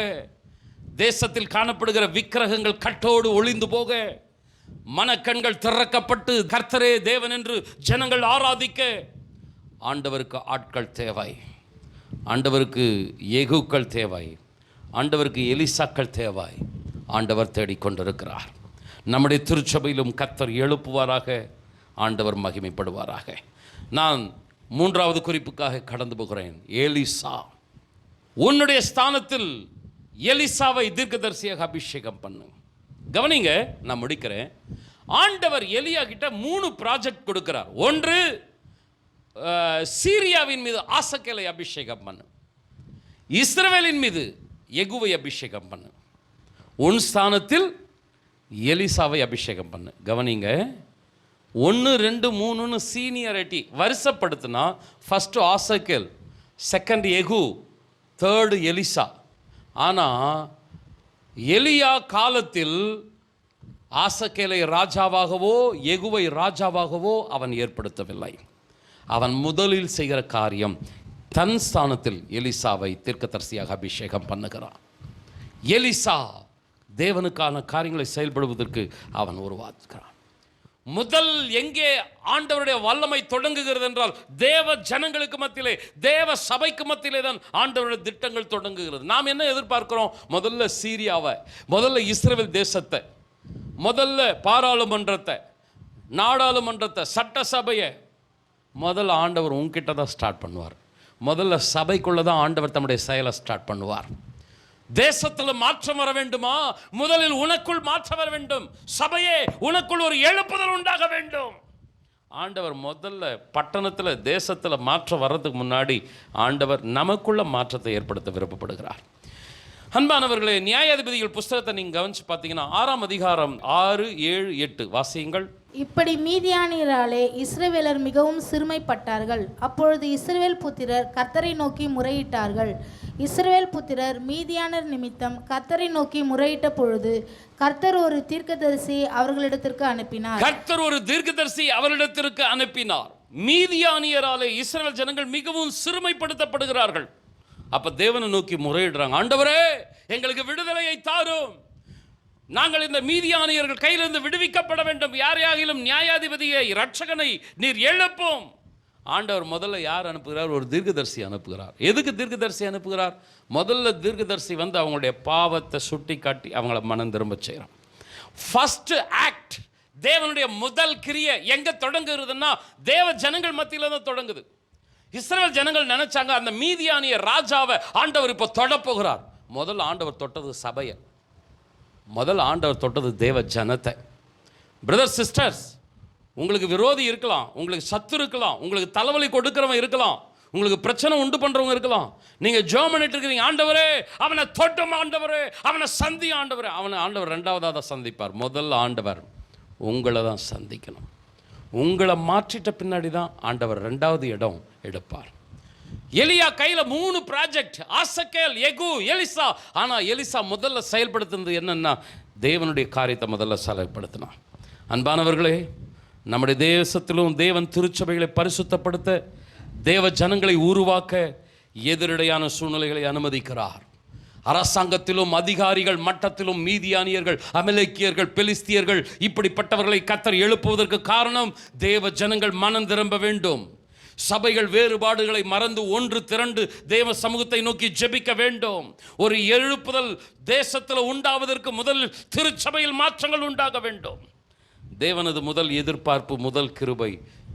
தேசத்தில் காணப்படுகிற விக்கிரகங்கள் கட்டோடு ஒளிந்து போக, மனக்கண்கள் திறக்கப்பட்டு கர்த்தரே தேவன் என்று ஜனங்கள் ஆராதிக்க ஆண்டவருக்கு ஆட்கள் தேவை. ஆண்டவருக்கு எகுக்கள் தேவை. ஆண்டவருக்கு எலிசாக்கள் தேவை. ஆண்டவர் தேடிக்கொண்டிருக்கிறார். நம்முடைய திருச்சபையிலும் கர்த்தர் எழுப்புவாராக. ஆண்டவர் மகிமைப்படுவாராக. நான் 3வது குறிப்புக்காக கடந்து போகிறேன். எலிசா, உன்னுடைய ஸ்தானத்தில் எலிசாவை தீர்க்கதரிசியாக அபிஷேகம் பண்ணு. கவனிங்க, நான் முடிக்கிறேன். ஆண்டவர் எலியா கிட்ட 3 ப்ராஜெக்ட் கொடுக்கிறார். ஒன்று, சீரியாவின் மீது ஆசகேலை அபிஷேகம் பண்ணு. இஸ்ரவேலின் மீது எகுவை அபிஷேகம் பண்ணு. உன் ஸ்தானத்தில் எலிசாவை அபிஷேகம் பண்ணு. கவனிங்க, 1, 2, 3ன்னு சீனியரிட்டி வருஷப்படுத்தினா, ஃபஸ்ட்டு ஆசகேல், செகண்ட் எகு, தேர்டு எலிசா. ஆனால் எலியா காலத்தில் ஆசகேலை ராஜாவாகவோ எகுவை ராஜாவாகவோ அவன் ஏற்படுத்தவில்லை. அவன் முதலில் செய்கிற காரியம், தன் ஸ்தானத்தில் எலிசாவை தீர்க்கதரிசியாக அபிஷேகம் பண்ணுகிறான். எலிசா தேவனுக்கான காரியங்களை செயல்படுவதற்கு அவன் உருவாக்குகிறான். முதல் எங்கே ஆண்டவருடைய வல்லமை தொடங்குகிறது என்றால், தேவ ஜனங்களுக்கு மத்தியிலே, தேவ சபைக்கு மத்தியிலே தான் ஆண்டவருடைய திட்டங்கள் தொடங்குகிறது. நாம் என்ன எதிர்பார்க்கிறோம்? முதல்ல சீரியாவை, முதல்ல இஸ்ரவேல் தேசத்தை, முதல்ல பாராளுமன்றத்தை, நாடாளுமன்றத்தை, சட்டசபையை முதல்ல ஆண்டவர் உங்ககிட்ட தான் ஸ்டார்ட் பண்ணுவார். முதல்ல சபைக்குள்ள தான் ஆண்டவர் தம்முடைய செயலை ஸ்டார்ட் பண்ணுவார். தேசத்தில் மாற்றம் வர வேண்டுமா, முதலில் உனக்குள் மாற்றம் வர வேண்டும். சபையே, உனக்குள் ஒரு எழுப்புதல் உண்டாக வேண்டும். ஆண்டவர் முதல்ல பட்டணத்தில் தேசத்தில் மாற்றம் வர்றதுக்கு முன்னாடி ஆண்டவர் நமக்குள்ள மாற்றத்தை ஏற்படுத்த விருப்பப்படுகிறார். அன்பானவர்களே, நியாயாதிபதிகள் புஸ்தகத்தை நீங்கள் கவனிச்சு பார்த்தீங்கன்னா 6ஆம் அதிகாரம் 6, 7, 8 வாசியுங்கள். இப்படி மீதியானியராலே இஸ்ரவேலர் மிகவும் சிறுமைப்பட்டார்கள். அப்பொழுது இஸ்ரவேல் புத்திரர் கர்த்தரை நோக்கி முறையிட்டார்கள். இஸ்ரவேல் புத்திரர் மீதியானர் நிமித்தம் கர்த்தரை நோக்கி முறையிட்ட பொழுது கர்த்தர் ஒரு தீர்க்கதரிசியை அவர்களிடத்திற்கு அனுப்பினார். மீதியானியராலே இஸ்ரவேல் ஜனங்கள் மிகவும் சிறுமைப்படுத்தப்படுகிறார்கள். அப்ப தேவனை நோக்கி முறையிடுறாங்க, ஆண்டவரே எங்களுக்கு விடுதலையை தாரும், நாங்கள் இந்த மீதியானியர்கள் கையிலிருந்து விடுவிக்கப்பட வேண்டும், யாரையாகிலும் நியாயாதிபதியை இரட்சகனை நீர் எழுப்பும். ஆண்டவர் முதல்ல யார் அனுப்புகிறார்? ஒரு தீர்க்கதரிசி அனுப்புகிறார். எதுக்கு தீர்க்கதரிசி அனுப்புகிறார்? முதல்ல தீர்க்கதரிசி வந்து அவங்களுடைய பாவத்தை சுட்டி காட்டி அவங்கள மனம் திரும்ப செய்கிறான். ஃபர்ஸ்ட் ஆக்ட், தேவனுடைய முதல் கிரியை எங்க தொடங்குகிறதுன்னா தேவ ஜனங்கள் மத்தியில தான் தொடங்குது. இஸ்ரவேல் ஜனங்கள் நினைச்சாங்க அந்த மீதியானிய ராஜாவை ஆண்டவர் இப்போ தொட போகிறார். முதல்ல ஆண்டவர் தொட்டது சபையை, முதல்ல ஆண்டவர் தொட்டது தேவ ஜனத்தை. பிரதர் சிஸ்டர்ஸ், உங்களுக்கு விரோதி இருக்கலாம், உங்களுக்கு சத்து இருக்கலாம், உங்களுக்கு தலைவலி கொடுக்கிறவன் இருக்கலாம், உங்களுக்கு பிரச்சனை உண்டு பண்றவங்க இருக்கலாம். நீங்க ஜெபம் பண்ணிட்டு இருக்கிறீங்க, ஆண்டவரே அவனை தொட்டும், ஆண்டவரே அவனை சந்தி, ஆண்டவரே அவனை ஆண்டவர் ரெண்டாவதாக தான் சந்திப்பார். முதல்ல ஆண்டவர் உங்களை தான் சந்திக்கணும். உங்களை மாற்றிட்ட பின்னாடி தான் ஆண்டவர் ரெண்டாவது இடம் எடுப்பார். எலியா கையில் 3 ப்ராஜெக்ட், ஆசகேல், யெகூ, எலிசா. ஆனால் எலிசா முதல்ல செயல்படுத்துனது என்னன்னா தேவனுடைய காரியத்தை முதல்ல செயல்படுத்தினான். அன்பானவர்களே, நம்முடைய தேசத்திலும் தேவன் திருச்சபைகளை பரிசுத்தப்படுத்த, தேவ ஜனங்களை உருவாக்க எதிரடையான சூழ்நிலைகளை அனுமதிக்கிறார். அரசாங்கத்திலும் அதிகாரிகள் மட்டத்திலும் மீதியானியர்கள், அமலேக்கியர்கள், பெலிஸ்தியர்கள் இப்படிப்பட்டவர்களை கர்த்தர் எழுப்புவதற்கு காரணம் தேவ ஜனங்கள் மனம் திரும்ப வேண்டும். சபைகள் வேறுபாடுகளை மறந்து ஒன்று திரண்டு தேவ சமூகத்தை நோக்கி ஜெபிக்க வேண்டும். ஒரு எழுப்புதல் தேசத்தில் உண்டாவதற்கு முதல் திருச்சபையில் மாற்றங்கள் உண்டாக வேண்டும். தேவனது முதல் எதிர்பார்ப்பு, முதல் கிருபை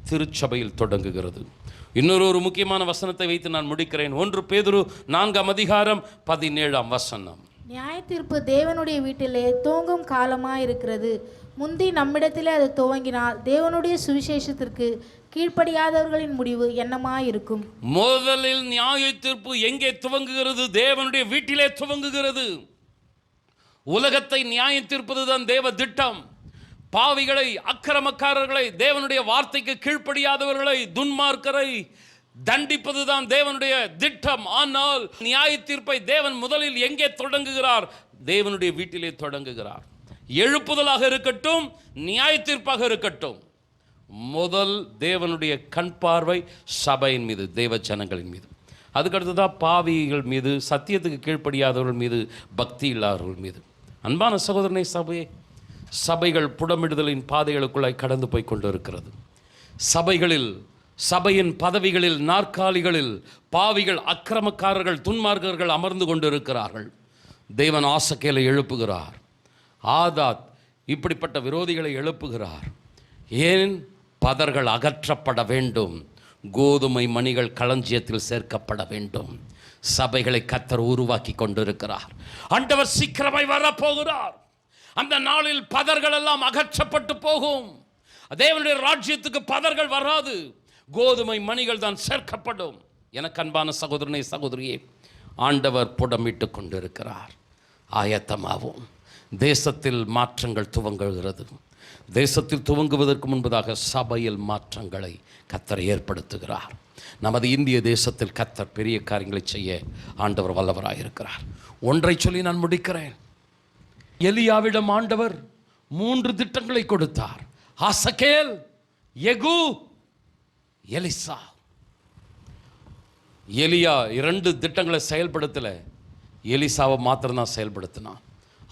திருச்சபையில் தொடங்குகிறது. இன்னொரு முக்கியமான வசனத்தை வைத்து நான் முடிக்கிறேன். 1 பேதுரு 4ஆம் அதிகாரம் 17ஆம் வசனம். நியாய தீர்ப்பு தேவனுடைய வீட்டிலே துவங்கும் காலமாக இருக்கிறது. முந்தி நம்மிடத்திலே அது துவங்கினால் தேவனுடைய சுவிசேஷத்திற்கு கீழ்ப்படியாதவர்களின் முடிவு என்னமாயிருக்கும். முதலில் நியாய தீர்ப்பு எங்கே துவங்குகிறது? தேவனுடைய வீட்டிலே துவங்குகிறது. உலகத்தை நியாய தீர்ப்பதுதான் தேவ திட்டம். பாவிகளை, அக்கிரமக்காரர்களை, தேவனுடைய வார்த்தைக்கு கீழ்ப்படியாதவர்களை, துன்மார்க்கரை தண்டிப்பதுதான் தேவனுடைய திட்டம். ஆனால் நியாய தீர்ப்பை தேவன் முதலில் எங்கே தொடங்குகிறார்? தேவனுடைய வீட்டிலே தொடங்குகிறார். எழுப்புதலாக இருக்கட்டும், நியாய தீர்ப்பாக இருக்கட்டும், முதல் தேவனுடைய கண் பார்வை சபையின் மீது, தேவ ஜனங்களின் மீது. அதுக்கடுத்துதான் பாவிகள் மீது, சத்தியத்துக்கு கீழ்ப்படியாதவர்கள் மீது, பக்தி இல்லாதவர்கள் மீது. அன்பான சகோதரனை, சபைகள் புடமிடுதலின் பாதைகளுக்குள்ளாய் கடந்து போய் கொண்டு இருக்கிறது. சபைகளில், சபையின் பதவிகளில், நாற்காலிகளில் பாவிகள், அக்கிரமக்காரர்கள், துன்மார்க்கர்கள் அமர்ந்து கொண்டு இருக்கிறார்கள். தேவன் ஆசகேலை எழுப்புகிறார். ஆதாத் இப்படிப்பட்ட விரோதிகளை எழுப்புகிறார். ஏன்? பதர்கள் அகற்றப்பட வேண்டும், கோதுமை மணிகள் களஞ்சியத்தில் சேர்க்கப்பட வேண்டும். சபைகளை கர்த்தர் உருவாக்கி கொண்டிருக்கிறார். ஆண்டவர் சீக்கிரமாய் வரப்போகிறார். அந்த நாளில் பதர்கள் எல்லாம் அகற்றப்பட்டு போகும். தேவனுடைய ராஜ்யத்துக்கு பதர்கள் வராது, கோதுமை மணிகள் தான் சேர்க்கப்படும். எனக்கு அன்பான சகோதரனை, சகோதரியே, ஆண்டவர் புடமிட்டு கொண்டிருக்கிறார். ஆயத்தமாகும். தேசத்தில் மாற்றங்கள் துவங்குகிறது. தேசத்தில் துவங்குவதற்கு முன்பதாக சபையில் மாற்றங்களை கர்த்தர் ஏற்படுத்துகிறார். நமது இந்திய தேசத்தில் கர்த்தர் பெரிய காரியங்களை செய்ய ஆண்டவர் வல்லவராயிருக்கிறார். ஒன்றை சொல்லி நான் முடிக்கிறேன். எலியாவிடம் ஆண்டவர் 3 திட்டங்களை கொடுத்தார். ஆசகேல், யெகூ, எலிசா. எலியா 2 திட்டங்களை செயல்படுத்தல, எலிசாவை மாத்திரம்தான் செயல்படுத்தினான்.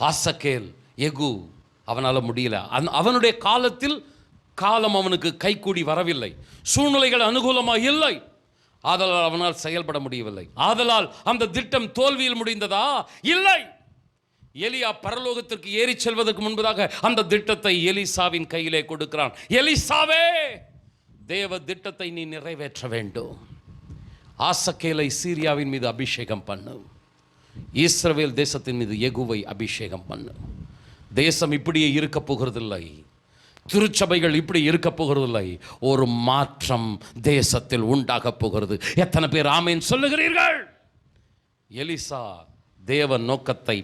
ஆசகேல், யெகூ அவனால் முடியல. அவனுடைய காலத்தில் காலம் அவனுக்கு கைகூடி வரவில்லை, சூழ்நிலைகள் அனுகூலமாக இல்லை, ஆதலால் அவனால் செயல்பட முடியவில்லை. ஆதலால் அந்த திட்டம் தோல்வியில் முடிந்ததா? இல்லை. எலியா பரலோகத்திற்கு ஏறி செல்வதற்கு முன்பதாக அந்த திட்டத்தை எலிசாவின் கையிலே கொடுக்கிறான். எலிசாவே, தேவ திட்டத்தை நீ நிறைவேற்ற வேண்டும். ஆசகேலை சீரியாவின் மீது அபிஷேகம் பண்ணு, இஸ்ரவேல் தேசத்தின் மீது யெகூவை அபிஷேகம் பண்ணு. தேசம் இப்படியே இருக்க போகிறதில்லை, திருச்சபைகள் இப்படி இருக்க போகிறதில்லை. ஒரு மாற்றம் தேசத்தில் உண்டாக போகிறது. எத்தனை பேர் ஆமேன் சொல்லுகிறீர்கள்? எலிசா தேவ நோக்கத்தை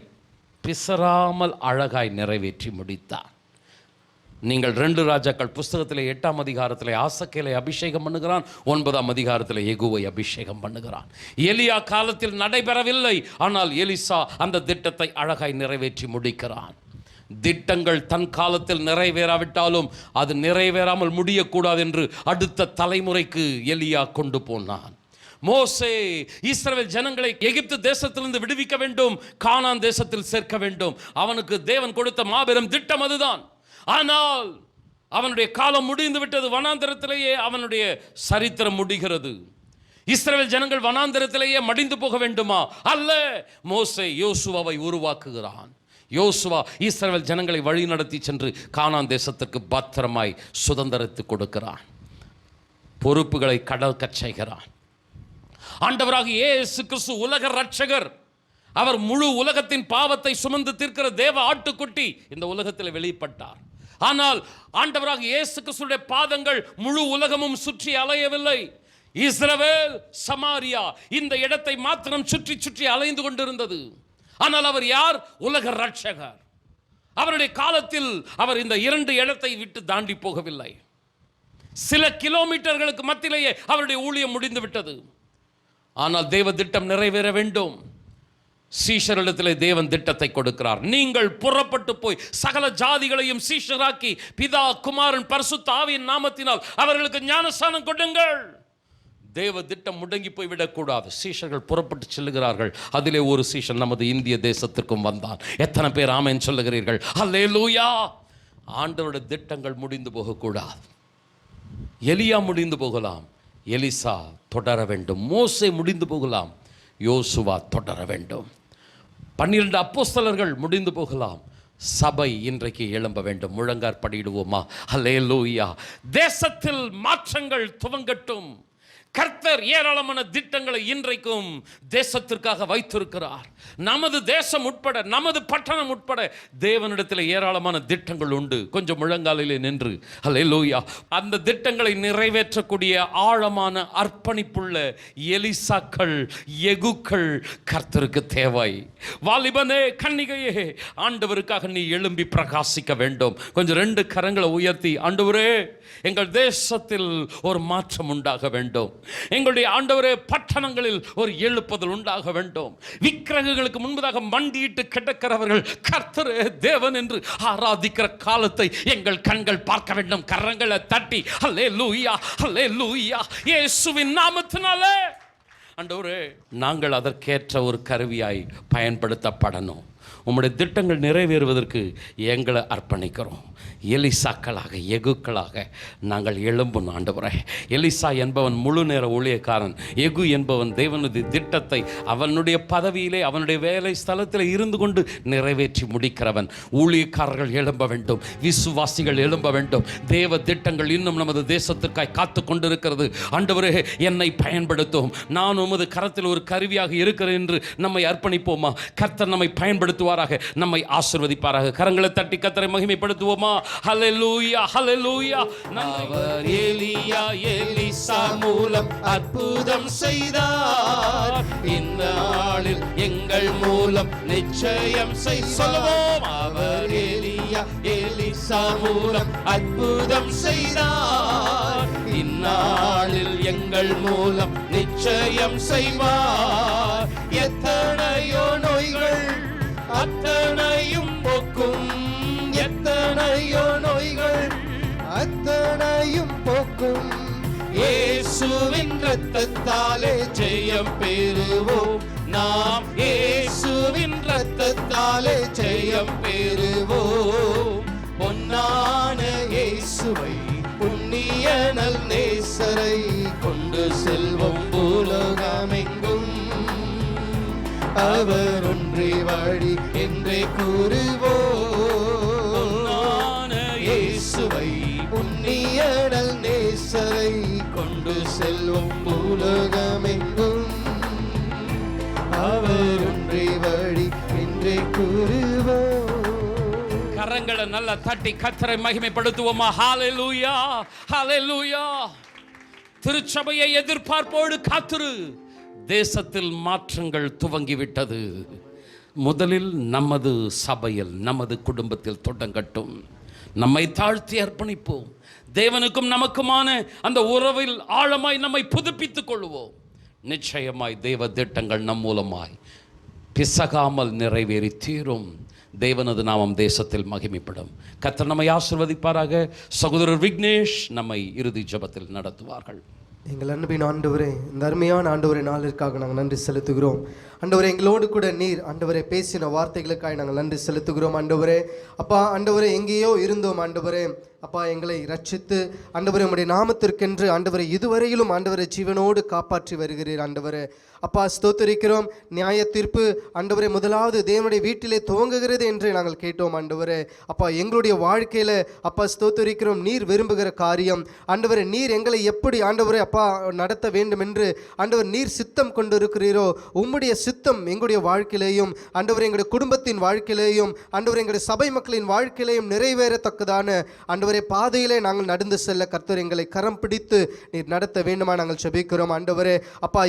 பிசராமல் அழகாய் நிறைவேற்றி முடித்தார். நீங்கள் 2 ராஜாக்கள் புஸ்தகத்திலே 8ஆம் அதிகாரத்திலே ஆசகேலை அபிஷேகம் பண்ணுகிறான், 9ஆம் அதிகாரத்திலே யெகூவை அபிஷேகம் பண்ணுகிறான். எலியா காலத்தில் நடைபெறவில்லை, ஆனால் எலிசா அந்த திட்டத்தை அழகாய் நிறைவேற்றி முடிக்கிறான். திட்டங்கள் தன் காலத்தில் நிறைவேறாவிட்டாலும் அது நிறைவேறாமல் முடியக்கூடாது என்று அடுத்த தலைமுறைக்கு எலியா கொண்டு போனான். மோசே இஸ்ரவேல் ஜனங்களை எகிப்து தேசத்திலிருந்து விடுவிக்க வேண்டும், கானான் தேசத்தில் சேர்க்க வேண்டும். அவனுக்கு தேவன் கொடுத்த மாபெரும் திட்டம் அதுதான். ஆனால் அவனுடைய காலம் முடிந்து விட்டது. வனாந்தரத்திலேயே அவனுடைய சரித்திரம் முடிகிறது. இஸ்ரவேல் ஜனங்கள் வனாந்தரத்திலேயே மடிந்து போக வேண்டுமா? அல்ல. மோசே யோசுவாவை உருவாக்குகிறான். யோசுவா இஸ்ரவேல் ஜனங்களை வழி நடத்தி சென்று கானான் தேசத்திற்கு பத்திரமாய் சுதந்திரத்து கொடுக்கிறான். பொறுப்புகளை கடற்கச் செய்கிறான். ஆண்டவராக இயேசு கிறிஸ்து உலக ரட்சகர். அவர் முழு உலகத்தின் பாவத்தை சுமந்து தீர்க்கிற தேவ ஆட்டுக்குட்டி இந்த உலகத்தில் வெளிப்பட்டார். ஆனால் ஆண்டவராக இயேசு கிறிஸ்துடைய பாதங்கள் முழு உலகமும் சுற்றி அலையவில்லை. இஸ்ரவேல், சமாரியா இந்த இடத்தை மாத்திரம் சுற்றி சுற்றி அலைந்து கொண்டிருந்தது. ஆனால் அவர் யார்? உலக ரட்சகர். அவருடைய காலத்தில் அவர் இந்த 2 இடத்தை விட்டு தாண்டி போகவில்லை. சில கிலோமீட்டர்களுக்கு மத்தியிலேயே அவருடைய ஊழியம் முடிந்து விட்டது. ஆனால் தேவ திட்டம் நிறைவேற வேண்டும். சீஷரிடத்திலே தேவன் திட்டத்தை கொடுக்கிறார். நீங்கள் புறப்பட்டு போய் சகல ஜாதிகளையும் சீஷராக்கி பிதா, குமாரன், பரிசுத்த ஆவியின் நாமத்தினால் அவர்களுக்கு ஞானஸ்நானம் கொடுங்கள். தேவ திட்டம் முடங்கி போய் விடக்கூடாது. சீஷர்கள் புறப்பட்டு செல்லுகிறார்கள். அதிலே ஒரு சீஷன் நமது இந்திய தேசத்திற்கும் வந்தான். எத்தனை பேர் ஆமென் சொல்லுகிறீர்கள்? அல்லேலூயா. ஆண்டவருடைய திட்டங்கள் முடிந்து போகக்கூடாது. எலியா முடிந்து போகலாம், எலிசா தொடர வேண்டும். மோசே முடிந்து போகலாம், யோசுவா தொடர வேண்டும். 12 அப்போஸ்தலர்கள் முடிந்து போகலாம், சபை இன்றைக்கு எழும்ப வேண்டும். முழங்காற்படியிடுவோமா? அல்லேலூயா. தேசத்தில் மாற்றங்கள் துவங்கட்டும். கர்த்தர் ஏராளமான திட்டங்களை இன்றைக்கும் தேசத்திற்காக வைத்திருக்கிறார். நமது தேசம் உட்பட, நமது பட்டணம் உட்பட தேவனிடத்தில் ஏராளமான திட்டங்கள் உண்டு. கொஞ்சம் முழங்காலிலே நின்று அல்லேலூயா. அந்த திட்டங்களை நிறைவேற்றக்கூடிய ஆழமான அர்ப்பணிப்புள்ள எலிசாக்கள், யெகூக்கள் கர்த்தருக்கு தேவை. வாலிபனே, கன்னிகையே, ஆண்டவருக்காக நீ எழும்பி பிரகாசிக்க வேண்டும். கொஞ்சம் 2 கரங்களை உயர்த்தி, ஆண்டவரே எங்கள் தேசத்தில் ஒரு மாற்றம் உண்டாக வேண்டும். எங்களுடைய ஆண்டவரே பட்டணங்களில் ஒரு எழுப்புதல் உண்டாக வேண்டும். விக்கிரகங்களுக்கு முன்பதாக மண்டியிட்டு கிடக்கிறவர்கள் கர்த்தரே தேவன் என்று ஆராதிக்கிற காலத்தை எங்கள் கண்கள் பார்க்க வேண்டும். கரங்களை தட்டி அல்லேலூயா, அல்லேலூயா, இயேசுவின் நாமத்தினாலே. ஆண்டவரே, நாங்கள் அதற்கேற்ற ஒரு கருவியாய் பயன்படுத்தப்படணும். உம்முடைய திட்டங்கள் நிறைவேறுவதற்கு எங்களை அர்ப்பணிக்கிறோம். எலிசாக்களாக, யெகூக்களாக நாங்கள் எழும்பணும். ஆண்டவரே, எலிசா என்பவன் முழு நேர ஊழியக்காரன். யெகூ என்பவன் தேவனுடைய திட்டத்தை அவனுடைய பதவியிலே, அவனுடைய வேலை ஸ்தலத்தில் இருந்து கொண்டு நிறைவேற்றி முடிக்கிறவன். ஊழியக்காரர்கள் எழும்ப வேண்டும், விசுவாசிகள் எழும்ப வேண்டும். தேவ திட்டங்கள் இன்னும் நமது தேசத்திற்காய் காத்து கொண்டிருக்கிறது. ஆண்டவரே, என்னை பயன்படுத்தும், நான் உமது கரத்தில் ஒரு கருவியாக இருக்கிறேன் என்று நம்மை அர்ப்பணிப்போமா? கர்த்தர் நம்மை பயன்படுத்துவாராக, நம்மை ஆசீர்வதிப்பாராக. கரங்களை தட்டி கர்த்தரை மகிமைப்படுத்துவோமா? ஹல்லேலூயா, ஹல்லேலூயா. அவர் எலியா, எலிசா மூலம் அற்புதம் செய்தார். இந்த நாளில் எங்கள் மூலம் நிச்சயம் சொல்லுவோம். அவர் எலியா, எலிசா மூலம் அற்புதம் செய்தார். இந்நாளில் எங்கள் மூலம் நிச்சயம் செய்வார். எத்தனையோ நோய்கள் அத்தனையும் போக்கும். எத்தனையோ நோய்கள் அத்தனையும் போக்கும். இயேசுவின் இரத்தத்தாலே ஜெயம் பெறுவோம். நாம் இயேசுவின் இரத்தத்தாலே ஜெயம் பெறுவோம். பொன்னான இயேசுவை, புண்ணியனல் நேசரை கொண்டு செல்வோம் பூலோகமெங்கும். அவர் ஒன்றே வழி என்றே கூறுவோம். இயேசுவை, புண்ணியனல் நேசரை கொண்டு செல்வோம் பூலோகமெங்கும். கூறுவோம். கரங்களை நல்லா தட்டி கர்த்தரை மகிமைப்படுத்துவோமா? ஹalleluya, ஹalleluya. திருச்சபையை எதிர்பார்ப்போடு காத்திரு. தேசத்தில் மாற்றங்கள் துவங்கிவிட்டது. முதலில் நமது சபையில், நமது குடும்பத்தில் தொடங்கட்டும். நம்மை தாழ்த்தி அர்ப்பணிப்போம். தேவனுக்கும் நமக்குமான அந்த உறவில் ஆழமாய் நம்மை புதுப்பித்துக் கொள்வோம். நிச்சயமாய் தேவ திட்டங்கள் நம் மூலமாய் பிசகாமல் நிறைவேறி தீரும். தேவனது நாமம் தேசத்தில் மகிமைப்படும். கர்த்தர் நம்மை ஆசீர்வதிப்பாராக. சகோதரர் விக்னேஷ் நம்மை இறுதி ஜெபத்தில் நடத்துவார்கள். எங்கள் அன்பின் ஆண்டவரே, இந்த அருமையான ஆண்டவரே நாளிற்காக நாங்கள் நன்றி செலுத்துகிறோம். ஆண்டவரே, எங்களோடு கூட நீர் ஆண்டவரே பேசின வார்த்தைகளுக்காக நாங்கள் நன்றி செலுத்துகிறோம். ஆண்டவரே அப்பா, ஆண்டவரே எங்கேயோ இருந்தோம் ஆண்டவரே அப்பா, எங்களை ரட்சித்து ஆண்டவரே உம்முடைய நாமத்திற்கென்று ஆண்டவரை இதுவரையிலும் ஆண்டவரை ஜீவனோடு காப்பாற்றி வருகிறீர். ஆண்டவரே அப்பா ஸ்தோத்திரிக்கிறோம். நியாய தீர்ப்பு ஆண்டவரே முதலாவது தேவனுடைய வீட்டிலே துவங்குகிறது என்று நாங்கள் கேட்டோம். ஆண்டவரே அப்பா, எங்களுடைய வாழ்க்கையில் அப்பா ஸ்தோத்திரிக்கிறோம், நீர் விரும்புகிற காரியம் ஆண்டவரே, நீர் எங்களை எப்படி ஆண்டவரே அப்பா நடத்த வேண்டும் என்று ஆண்டவர் நீர் சித்தம் கொண்டு இருக்கிறீரோ, உம்முடைய சித்தம் எங்களுடைய வாழ்க்கையிலேயும் ஆண்டவரே, எங்களுடைய குடும்பத்தின் வாழ்க்கையிலேயும் ஆண்டவரே, எங்களுடைய சபை மக்களின் வாழ்க்கையிலேயும் நிறைவேறத்தக்கதான ஆண்டவரே பாதையிலே நாங்கள் நடந்து செல்ல கர்த்தர் எங்களை கரம் பிடித்து நீர் நடத்த வேண்டுமா நாங்கள் ஜெபிக்கிறோம். ஆண்டவரே அப்பா,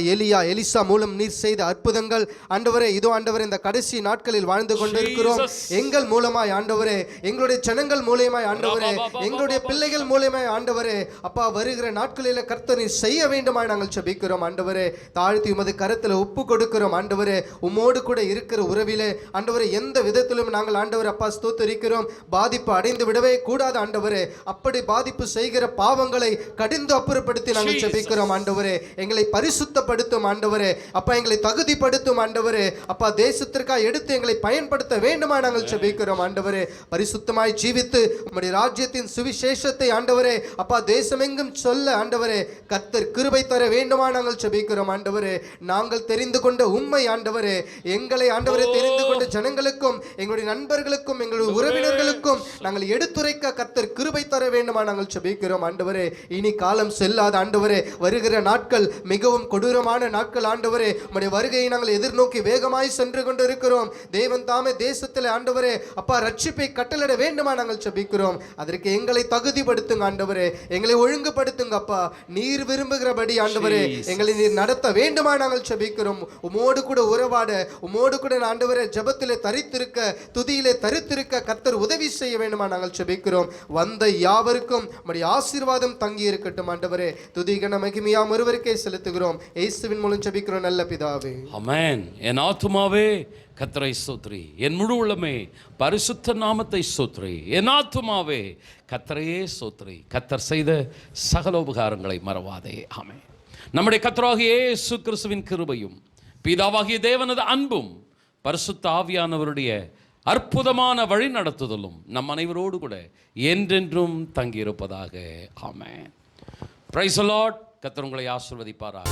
எலிசா மூலம் நீர் செய்த அற்புதங்கள் ஆண்டவரே, இதோ ஆண்டவரே இந்த கடைசி நாட்களில் வாழ்ந்து கொண்டிருக்கிறோம். எங்கள் மூலமாய் ஆண்டவரே, எங்களுடைய ஜனங்கள் மூலமாய் ஆண்டவரே, எங்களுடைய பிள்ளைகள் மூலமாய் ஆண்டவரே அப்பா வருகிற நாட்களில் கர்த்தர் நீர் செய்ய வேண்டுமா நாங்கள் ஜெபிக்கிறோம். ஆண்டவரே தாழ்த்தி உமது கரத்தில் ஒப்பு கொடுக்கிறோம். ஆண்டவரே உம்மோடு கூட இருக்கிற உறவிலே ஆண்டவரே எந்த விதத்திலும் நாங்கள் ஆண்டவரே அப்பா ஸ்தோத்திரிக்கிறோம், பாதிப்பு அடைந்து விடவே கூடாது. ஆண்டவரே அப்படி பாதிப்பு செய்கிற பாவங்களை கடிந்து அப்புறப்படுத்தி நாங்கள் ஜெபிக்கிறோம். ஆண்டவரே எங்களை பரிசுத்தப்படுத்தும். ஆண்டவரே அப்பா எங்களை தகுதிப்படுத்தும். ஆண்டவரே அப்பா தேசத்திற்காக எடுத்து எங்களை பயன்படுத்த வேண்டுமா நாங்கள் ஜெபிக்கிறோம். ஆண்டவரே பரிசுத்தமாய் ஜீவித்து உம்முடைய ராஜ்யத்தின் சுவிசேஷத்தை ஆண்டவரே அப்பா தேசமெங்கும் சொல்ல ஆண்டவரே கர்த்தர் கிருபை தர வேண்டுமா நாங்கள் ஜெபிக்கிறோம். ஆண்டவரே நாங்கள் தெரிந்து கொண்ட உம்மை ஆண்டவரே, எங்களை ஆண்டவரே தெரிந்து கொண்ட ஜனங்களுக்கும் எங்களுடைய நண்பர்களுக்கும் எங்களுடைய உறவினர்களுக்கும் நாங்கள் எடுத்துரைக்க கர்த்தர் கிருபை தர வேண்டுமா நாங்கள் ஜெபிக்கிறோம். ஆண்டவரே இனி காலம் செல்லாத ஆண்டவரே, வருகிற நாட்கள் மிகவும் கொடூரமான நாட்கள். ஆண்டவரே உம்முடைய வருகையை நாங்கள் எதிர்நோக்கி வேகமாய் சென்று கொண்டு இருக்கிறோம். தேவன் தாமே தேசத்தில் ஆண்டவரே அப்பா ரட்சிப்பை கட்டளிட வேண்டுமா நாங்கள் ஜெபிக்கிறோம். அதற்கு எங்களை தகுதிப்படுத்துங்க ஆண்டவரே, எங்களை ஒழுங்குபடுத்துங்க அப்பா. நீர் விரும்புகிறபடி ஆண்டவரே எங்களை நீர் நடத்த வேண்டுமா நாங்கள் ஜெபிக்கிறோம். உமோடு கூட உறவாட, உமோடு கூட ஆண்டவரே ஜெபத்திலே தரித்திருக்க, துதியிலே தரித்திருக்க கர்த்தர் உதவி செய்ய வேண்டுமா நாங்கள் ஜெபிக்கிறோம். வந்த யாவருக்கும் உம்முடைய ஆசீர்வாதம் தங்கி இருக்கட்டும். ஆண்டவரே துதி கன மகிமையாம் ஒருவருக்கே செலுத்துகிறோம். இயேசுவின் மூலம் ஜெபிக்கிறோம் நல்ல பிதாவே, ஆமென். என் ஆத்துமாவே கர்த்தரை ஸ்தோத்திரி, என் முழு உள்ளமே பரிசுத்த நாமத்தை ஸ்தோத்திரி. என் ஆத்துமாவே கர்த்தரையே ஸ்தோத்திரி. கர்த்தர் செய்த சகல உபகாரங்களை மறவாதே. ஆமென். நம்முடைய கர்த்தராகிய இயேசு கிறிஸ்துவின் கிருபையும் பிதாவாகிய தேவனது அன்பும் பரிசுத்த ஆவியானவருடைய அற்புதமான வழி நடத்துதலும் நம் அனைவரோடு கூட என்றென்றும் தங்கியிருப்பதாக. ஆமென். Praise the Lord. கர்த்தர் உங்களை ஆசீர்வதிப்பாராக.